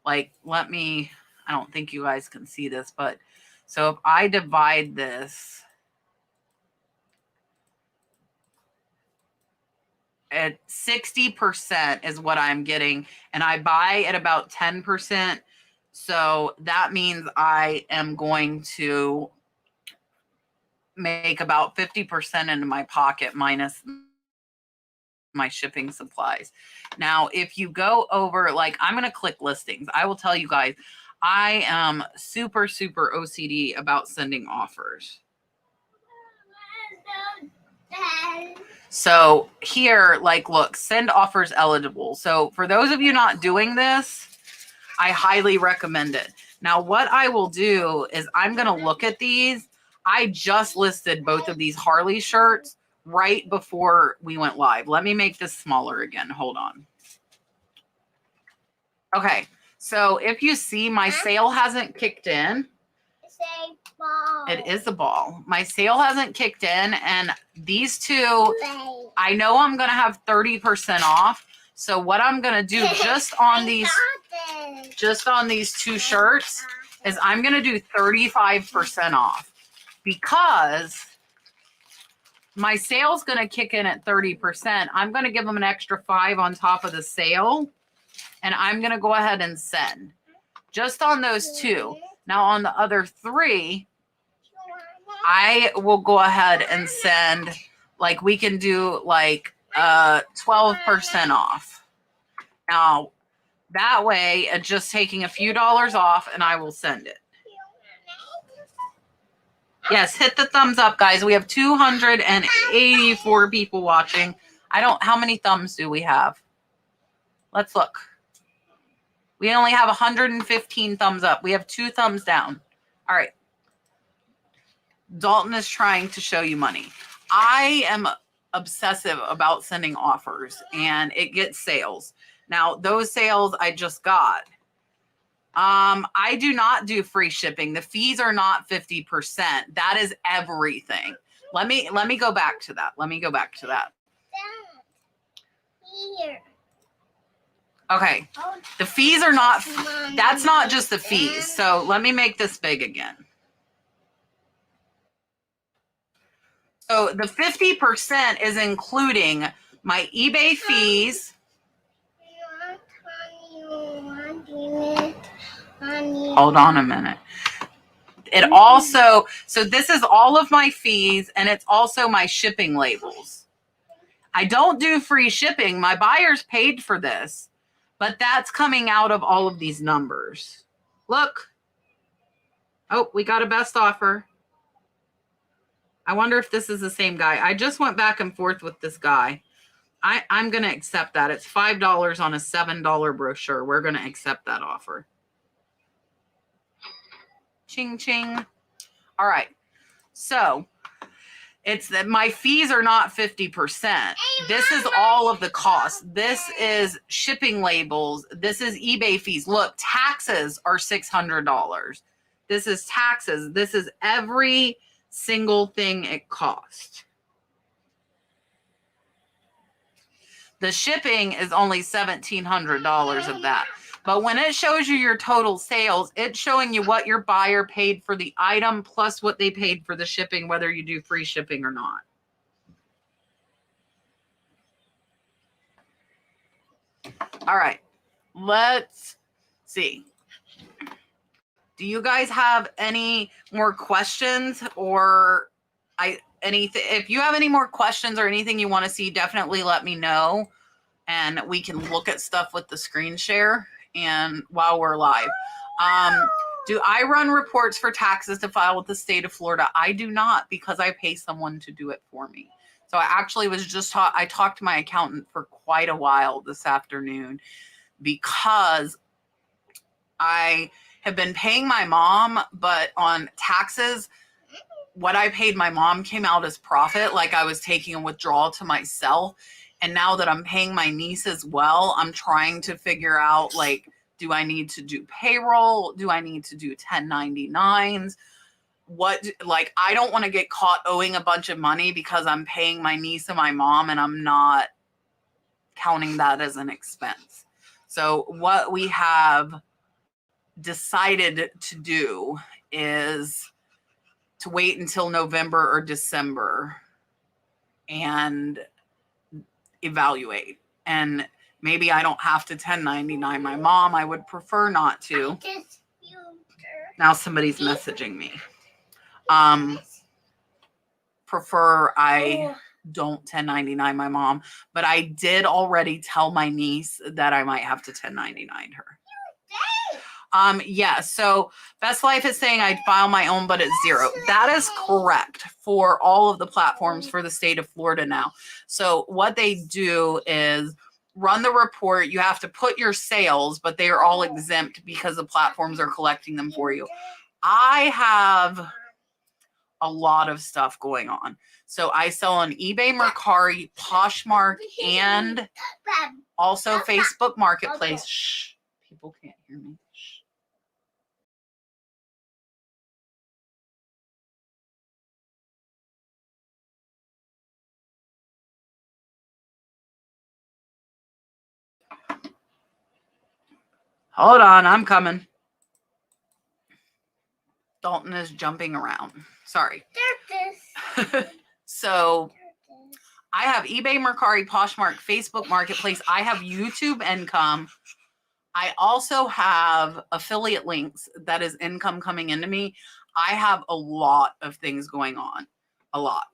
A: like, I don't think you guys can see this, but so if I divide this at 60% is what I'm getting, and I buy at about 10%. So that means I am going to make about 50% into my pocket minus my shipping supplies. Now, if you go over, like, I'm going to click listings. I will tell you guys, I am super, super OCD about sending offers. So here, like, look, send offers eligible. So for those of you not doing this, I highly recommend it. Now, what I will do is I'm going to look at these. I just listed both of these Harley shirts right before we went live. Let me make this smaller again. Hold on. Okay. So if you see, my sale hasn't kicked in.
B: It's a ball.
A: It is a ball. My sale hasn't kicked in, and these two, I know I'm going to have 30% off. So what I'm going to do just on these two shirts is I'm going to do 35% off, because my sale's going to kick in at 30%. I'm going to give them an extra 5 on top of the sale, and I'm going to go ahead and send just on those two. Now on the other 3, I will go ahead and send, like, we can do like 12% off. Now that way, it's just taking a few dollars off, and I will send it. Yes, hit the thumbs up, guys. We have 284 people watching. How many thumbs do we have? Let's look. We only have 115 thumbs up. We have 2 thumbs down. All right. Dalton is trying to show you money. I am obsessive about sending offers, and it gets sales. Now, those sales I just got. I do not do free shipping. The fees are not 50%. That is everything. Let me go back to that.
B: Here.
A: Okay. The fees are not, that's not just the fees. So let me make this big again. So the 50% is including my eBay fees. Hold on a minute. It also, so this is all of my fees, and it's also my shipping labels. I don't do free shipping. My buyers paid for this, but that's coming out of all of these numbers. Look. Oh, we got a best offer. I wonder if this is the same guy. I just went back and forth with this guy. I'm going to accept that. It's $5 on a $7 brochure. We're going to accept that offer. Ching, ching. All right. So it's that my fees are not 50%. This is all of the costs. This is shipping labels. This is eBay fees. Look, taxes are $600. This is taxes. This is every single thing it costs. The shipping is only $1,700 of that. But when it shows you your total sales, it's showing you what your buyer paid for the item plus what they paid for the shipping, whether you do free shipping or not. All right, let's see. Do you guys have any more questions, or anything? If you have any more questions or anything you want to see, definitely let me know, and we can look at stuff with the screen share and while we're live. Do I run reports for taxes to file with the state of Florida? I do not, because I pay someone to do it for me. So I actually was just I talked to my accountant for quite a while this afternoon, because I have been paying my mom, but on taxes, what I paid my mom came out as profit, like I was taking a withdrawal to myself. And now that I'm paying my niece as well, I'm trying to figure out, like, do I need to do payroll? Do I need to do 1099s? I don't want to get caught owing a bunch of money because I'm paying my niece and my mom and I'm not counting that as an expense. So what we have decided to do is to wait until November or December and evaluate. And maybe I don't have to 1099 my mom. I would prefer not to. Now somebody's messaging me. Prefer I don't 1099 my mom, but I did already tell my niece that I might have to 1099 her. Yeah, so Best Life is saying I'd file my own, but it's $0. That is correct for all of the platforms for the state of Florida now. So what they do is run the report. You have to put your sales, but they are all exempt because the platforms are collecting them for you. I have a lot of stuff going on. So I sell on eBay, Mercari, Poshmark, and also Facebook Marketplace. Shh, people can't hear me. Shh. Hold on, I'm coming. Dalton is jumping around. Sorry. So I have eBay, Mercari, Poshmark, Facebook Marketplace. I have YouTube income. I also have affiliate links. That is income coming into me. I have a lot of things going on. A lot.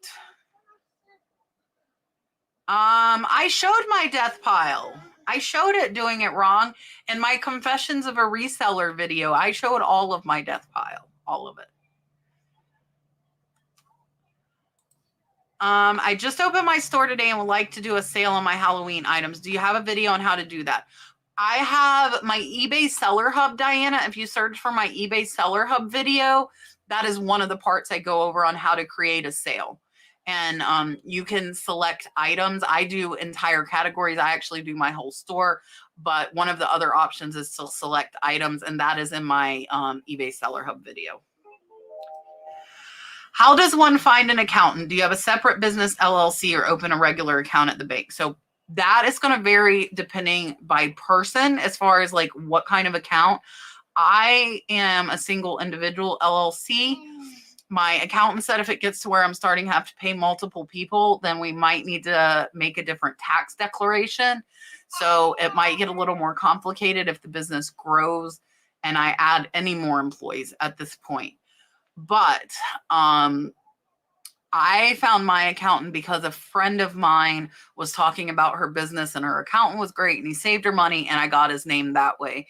A: I showed my death pile. I showed it doing it wrong. In my Confessions of a Reseller video, I showed all of my death pile. All of it. I just opened my store today and would like to do a sale on my Halloween items. Do you have a video on how to do that? I have my eBay Seller Hub, Diana. If you search for my eBay Seller Hub video, that is one of the parts I go over on how to create a sale. And you can select items. I do entire categories. I actually do my whole store. But one of the other options is to select items, and that is in my eBay Seller Hub video. How does one find an accountant? Do you have a separate business LLC or open a regular account at the bank? So that is going to vary depending by person as far as like what kind of account. I am a single individual LLC. My accountant said if it gets to where I'm starting to have to pay multiple people, then we might need to make a different tax declaration. So it might get a little more complicated if the business grows and I add any more employees at this point. But I found my accountant because a friend of mine was talking about her business and her accountant was great and he saved her money and I got his name that way.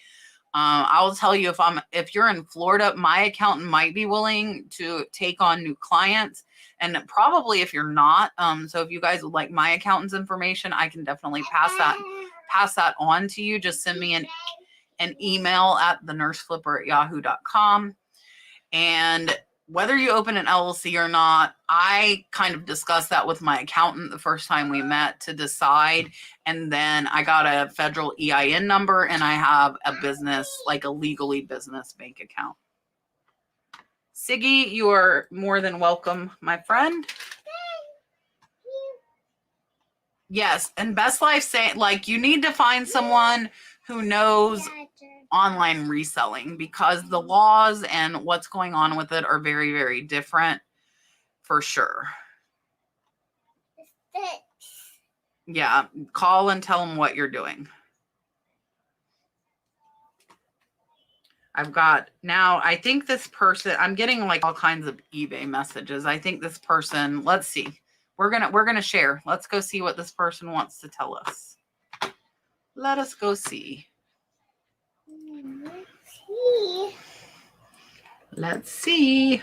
A: I will tell you, if you're in Florida, my accountant might be willing to take on new clients, and probably if you're not. So if you guys would like my accountant's information, I can definitely pass that on to you. Just send me an email at thenurseflipper@yahoo.com. And whether you open an LLC or not, I kind of discussed that with my accountant the first time we met to decide. And then I got a federal EIN number and I have a business, like a legally business bank account. Siggy, you are more than welcome, my friend. Yes. And Best Life saying, like, you need to find someone who knows online reselling because the laws and what's going on with it are very, very different for sure. Yeah, call and tell them what you're doing. I've got now, I think this person, I'm getting like all kinds of eBay messages. I think this person, let's see. We're going to share. Let's go see what this person wants to tell us. Let us go see. Let's see.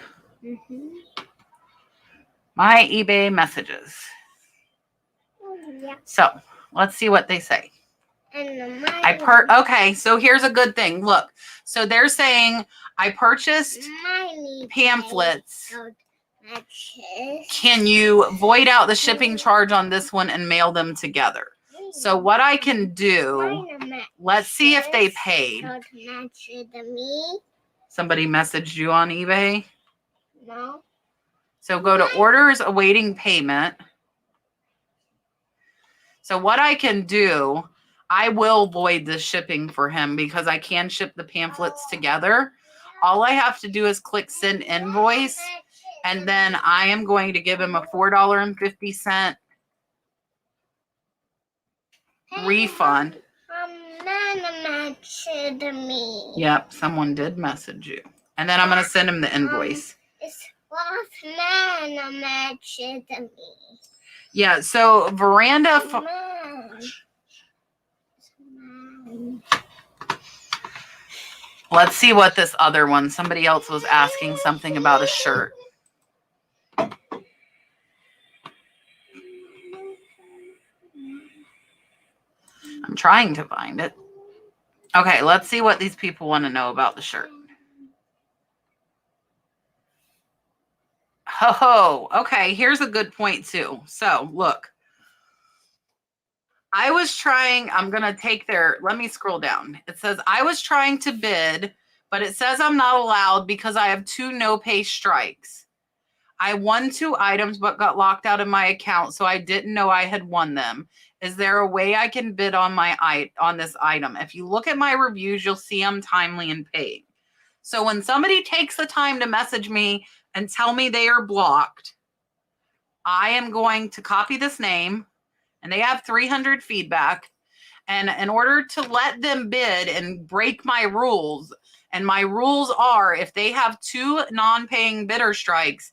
A: My eBay messages. So let's see what they say. Okay, so here's a good thing. Look, so they're saying I purchased pamphlets. Can you void out the shipping charge on this one and mail them together? So what I can do, let's see if they paid. Somebody messaged you on eBay?
B: No.
A: So go to orders awaiting payment. So what I can do, I will void the shipping for him because I can ship the pamphlets together. All I have to do is click send invoice, and then I am going to give him a $4.50 refund. Yep, someone did message you. And then I'm going to send him the invoice. Yeah, so Veranda. Let's see what this other one. Somebody else was asking something about a shirt. I'm trying to find it. Okay, let's see what these people want to know about the shirt. Oh, okay. Here's a good point too. So look, I was trying, I'm going to take let me scroll down. It says, I was trying to bid, but it says I'm not allowed because I have 2 no-pay strikes. I won 2 items, but got locked out of my account, so I didn't know I had won them. Is there a way I can bid on this item? If you look at my reviews, you'll see I'm timely and paid. So when somebody takes the time to message me and tell me they are blocked, I am going to copy this name, and they have 300 feedback. And in order to let them bid and break my rules, and my rules are if they have 2 non-paying bidder strikes,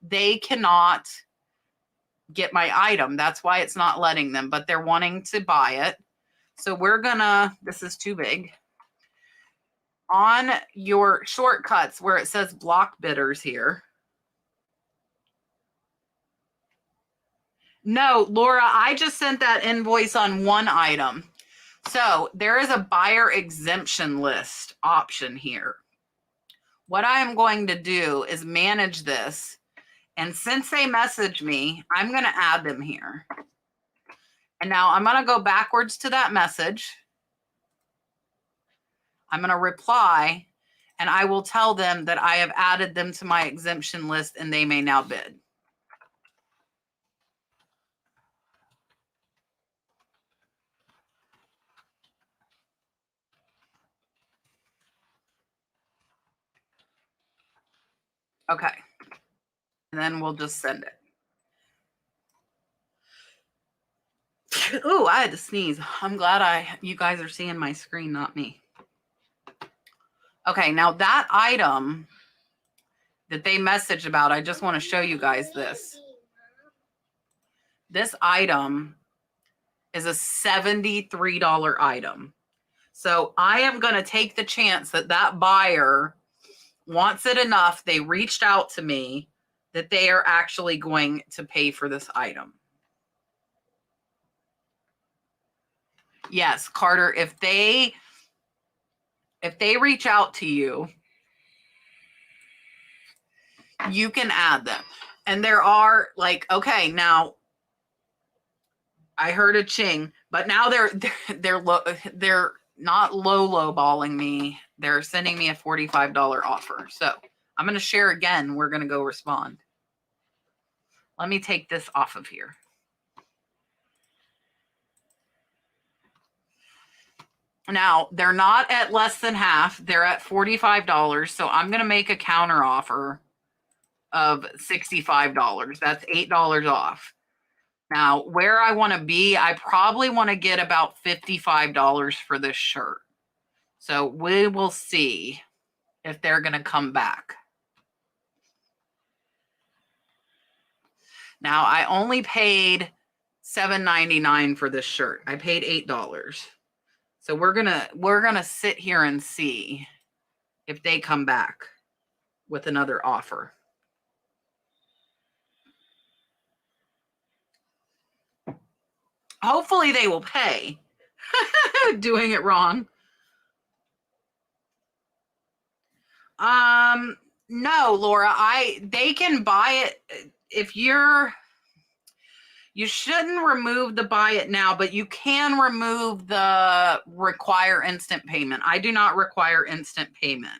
A: they cannot get my item. That's why it's not letting them, but they're wanting to buy it. So we're gonna, this is too big. On your shortcuts where it says block bidders here. No, Laura, I just sent that invoice on 1 item. So there is a buyer exemption list option here. What I am going to do is manage this. And since they messaged me, I'm going to add them here. And now I'm going to go backwards to that message. I'm going to reply, and I will tell them that I have added them to my exemption list and they may now bid. Okay. And then we'll just send it. Ooh, I had to sneeze. I'm glad you guys are seeing my screen, not me. Okay, now that item that they messaged about, I just want to show you guys this. This item is a $73 item. So I am going to take the chance that that buyer wants it enough, they reached out to me, that they are actually going to pay for this item. Yes, Carter, if they reach out to you, you can add them. And there are like, okay, now I heard a ching, but now they're not low balling me. They're sending me a $45 offer. So I'm going to share again. We're going to go respond. Let me take this off of here. Now, they're not at less than half. They're at $45. So I'm going to make a counter offer of $65. That's $8 off. Now, where I want to be, I probably want to get about $55 for this shirt. So we will see if they're going to come back. Now, I only paid $7.99 for this shirt. I paid $8. So we're gonna sit here and see if they come back with another offer. Hopefully they will pay. Doing it wrong. No, Laura, they can buy it if you shouldn't remove the buy it now, but you can remove the require instant payment. I do not require instant payment.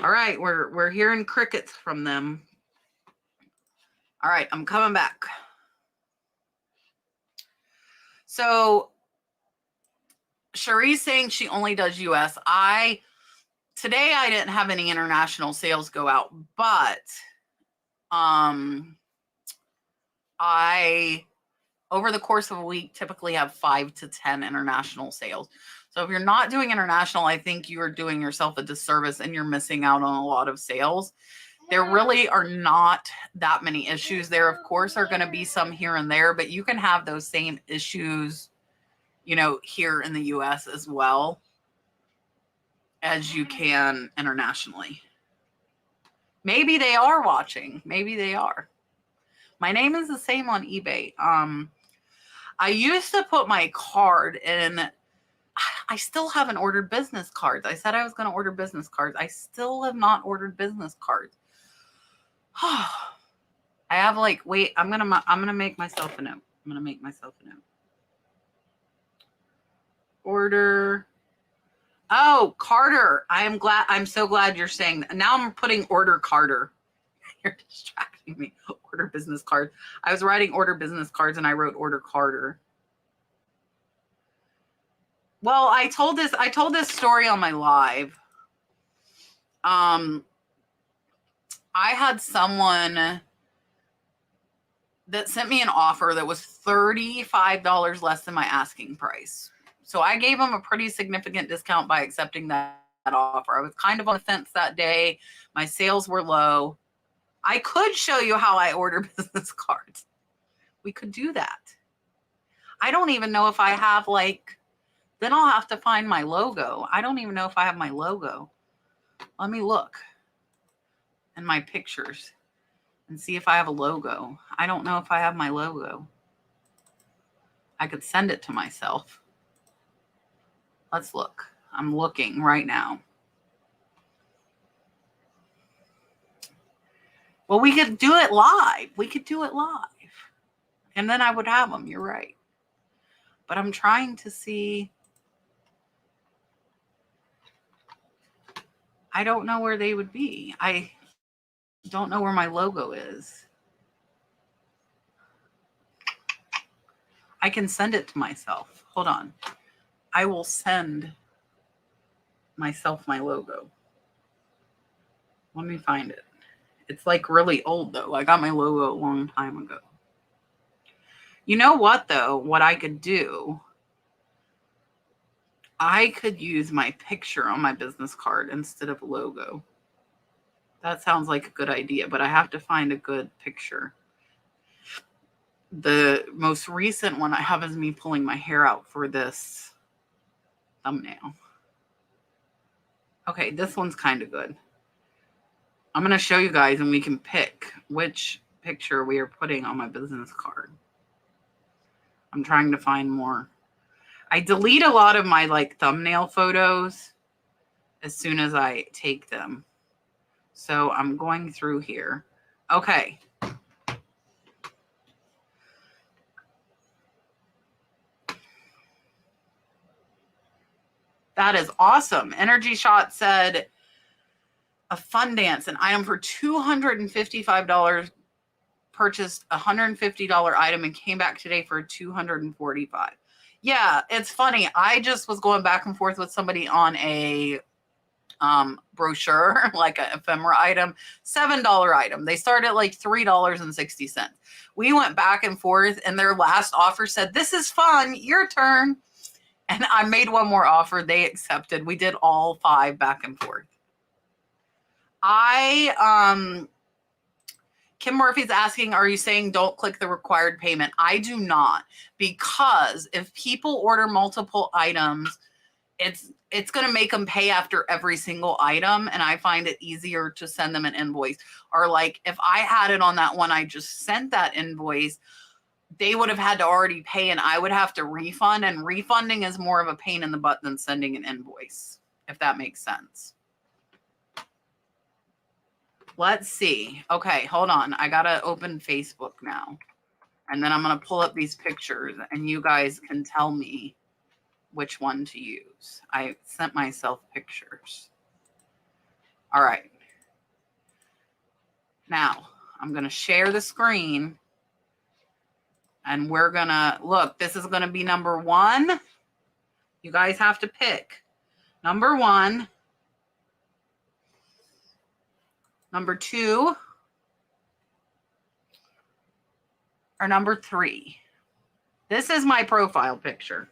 A: All right, we're hearing crickets from them. All right, I'm coming back. So Cherie's saying she only does US. Today I didn't have any international sales go out, but I over the course of a week typically have 5 to 10 international sales. So if you're not doing international, I think you are doing yourself a disservice and you're missing out on a lot of sales. There really are not that many issues. There, of course, are going to be some here and there, but you can have those same issues, here in the US as well as you can internationally. Maybe they are watching. Maybe they are. My name is the same on eBay. I used to put my card in. I still haven't ordered business cards. I said I was going to order business cards. I still have not ordered business cards. I have like, wait, I'm gonna make myself a note. I'm gonna make myself a note. Order. Oh, Carter. I'm so glad you're saying that. Now I'm putting order Carter. You're distracting me. Order business cards. I was writing order business cards and I wrote order Carter. Well, I told this story on my live. I had someone that sent me an offer that was $35 less than my asking price. So I gave them a pretty significant discount by accepting that offer. I was kind of on the fence that day. My sales were low. I could show you how I order business cards. We could do that. I don't even know if I have then I'll have to find my logo. I don't even know if I have my logo. Let me look in my pictures and see if I have a logo. I don't know if I have my logo. I could send it to myself. Let's look. I'm looking right now. Well, we could do it live. We could do it live. And then I would have them. You're right. But I'm trying to see. I don't know where they would be. I don't know where my logo is. I can send it to myself. Hold on. I will send myself my logo. Let me find it. It's like really old though. I got my logo a long time ago. You know what though? What I could do, I could use my picture on my business card instead of a logo. That sounds like a good idea, but I have to find a good picture. The most recent one I have is me pulling my hair out for this thumbnail. Okay, this one's kind of good. I'm going to show you guys and we can pick which picture we are putting on my business card. I'm trying to find more. I delete a lot of my thumbnail photos as soon as I take them. So I'm going through here. Okay. That is awesome. Energy Shot said a fun dance, an item for $255, purchased a $150 item and came back today for $245. Yeah, it's funny. I just was going back and forth with somebody on a brochure, like an ephemera item, $7 item. They start at like $3.60. We went back and forth and their last offer said, "This is fun, your turn." And I made one more offer. They accepted. We did all 5 back and forth. Kim Murphy's asking, are you saying don't click the required payment? I do not, because if people order multiple items, it's going to make them pay after every single item. And I find it easier to send them an invoice. Or if I had it on that one, I just sent that invoice, they would have had to already pay and I would have to refund. And refunding is more of a pain in the butt than sending an invoice, if that makes sense. Let's see. Okay, hold on. I got to open Facebook now. And then I'm going to pull up these pictures and you guys can tell me which one to use. I sent myself pictures. All right. Now, I'm going to share the screen. And we're going to, look, this is going to be number 1. You guys have to pick. Number 1. Number 2. Or number 3. This is my profile picture.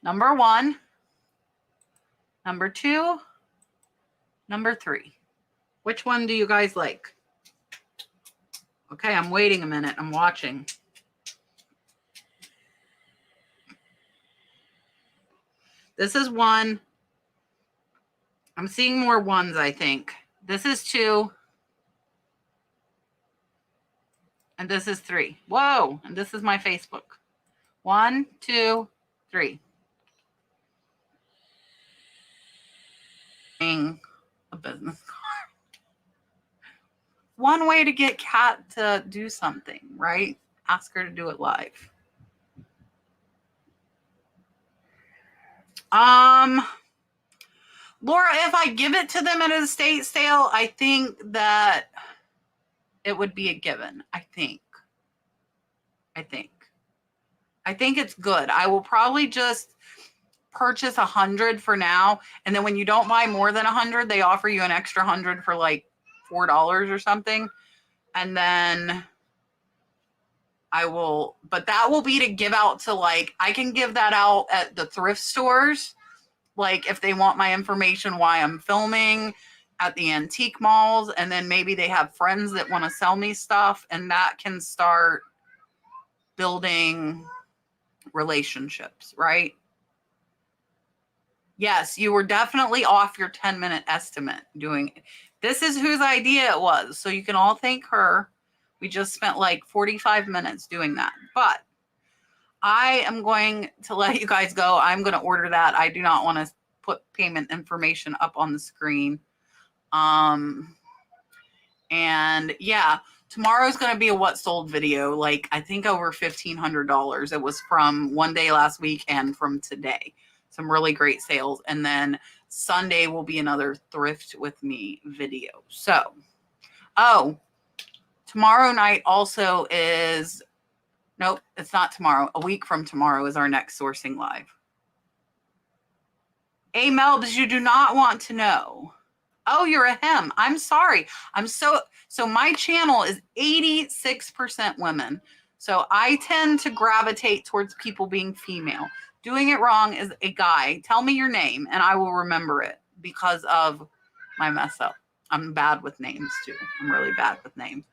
A: Number 1. Number 2. Number 3. Which one do you guys like? Okay, I'm waiting a minute. I'm watching. This is 1. I'm seeing more 1s, I think. This is 2. And this is 3. Whoa. And this is my Facebook. 1, 2, 3. A business card. One way to get Kat to do something, right? Ask her to do it live. Laura, if I give it to them at an estate sale, I think that it would be a given. I think it's good. I will probably just purchase 100 for now. And then when you don't buy more than 100, they offer you an extra 100 for like $4 or something. And then I will, but that will be to give out to like, I can give that out at the thrift stores. Like if they want my information, why I'm filming at the antique malls. And then maybe they have friends that want to sell me stuff, and that can start building relationships, right? Yes, you were definitely off your 10-minute estimate doing it. This is whose idea it was. So you can all thank her. We just spent like 45 minutes doing that. But I am going to let you guys go. I'm going to order that. I do not want to put payment information up on the screen. And yeah, tomorrow's going to be a what sold video. Like I think over $1,500. It was from one day last week and from today. Some really great sales. And then Sunday will be another thrift with me video. So, tomorrow night also is, nope, it's not tomorrow. A week from tomorrow is our next sourcing live. A Melbs, you do not want to know. Oh, you're a him. I'm sorry. So my channel is 86% women. So I tend to gravitate towards people being female. Doing it wrong is a guy. Tell me your name and I will remember it because of my mess up. I'm bad with names too. I'm really bad with names.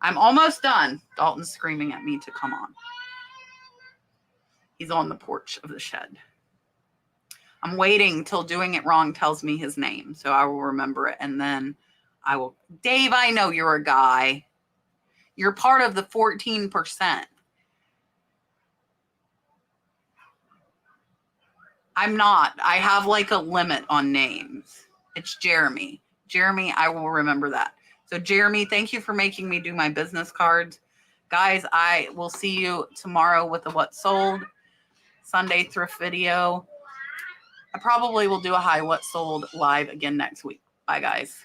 A: I'm almost done. Dalton's screaming at me to come on. He's on the porch of the shed. I'm waiting till doing it wrong tells me his name, so I will remember it, and then I will. Dave, I know you're a guy. You're part of the 14%. I'm not. I have like a limit on names. It's Jeremy. Jeremy, I will remember that. So Jeremy, thank you for making me do my business cards. Guys, I will see you tomorrow with a what sold Sunday thrift video. I probably will do a high what sold live again next week. Bye, guys.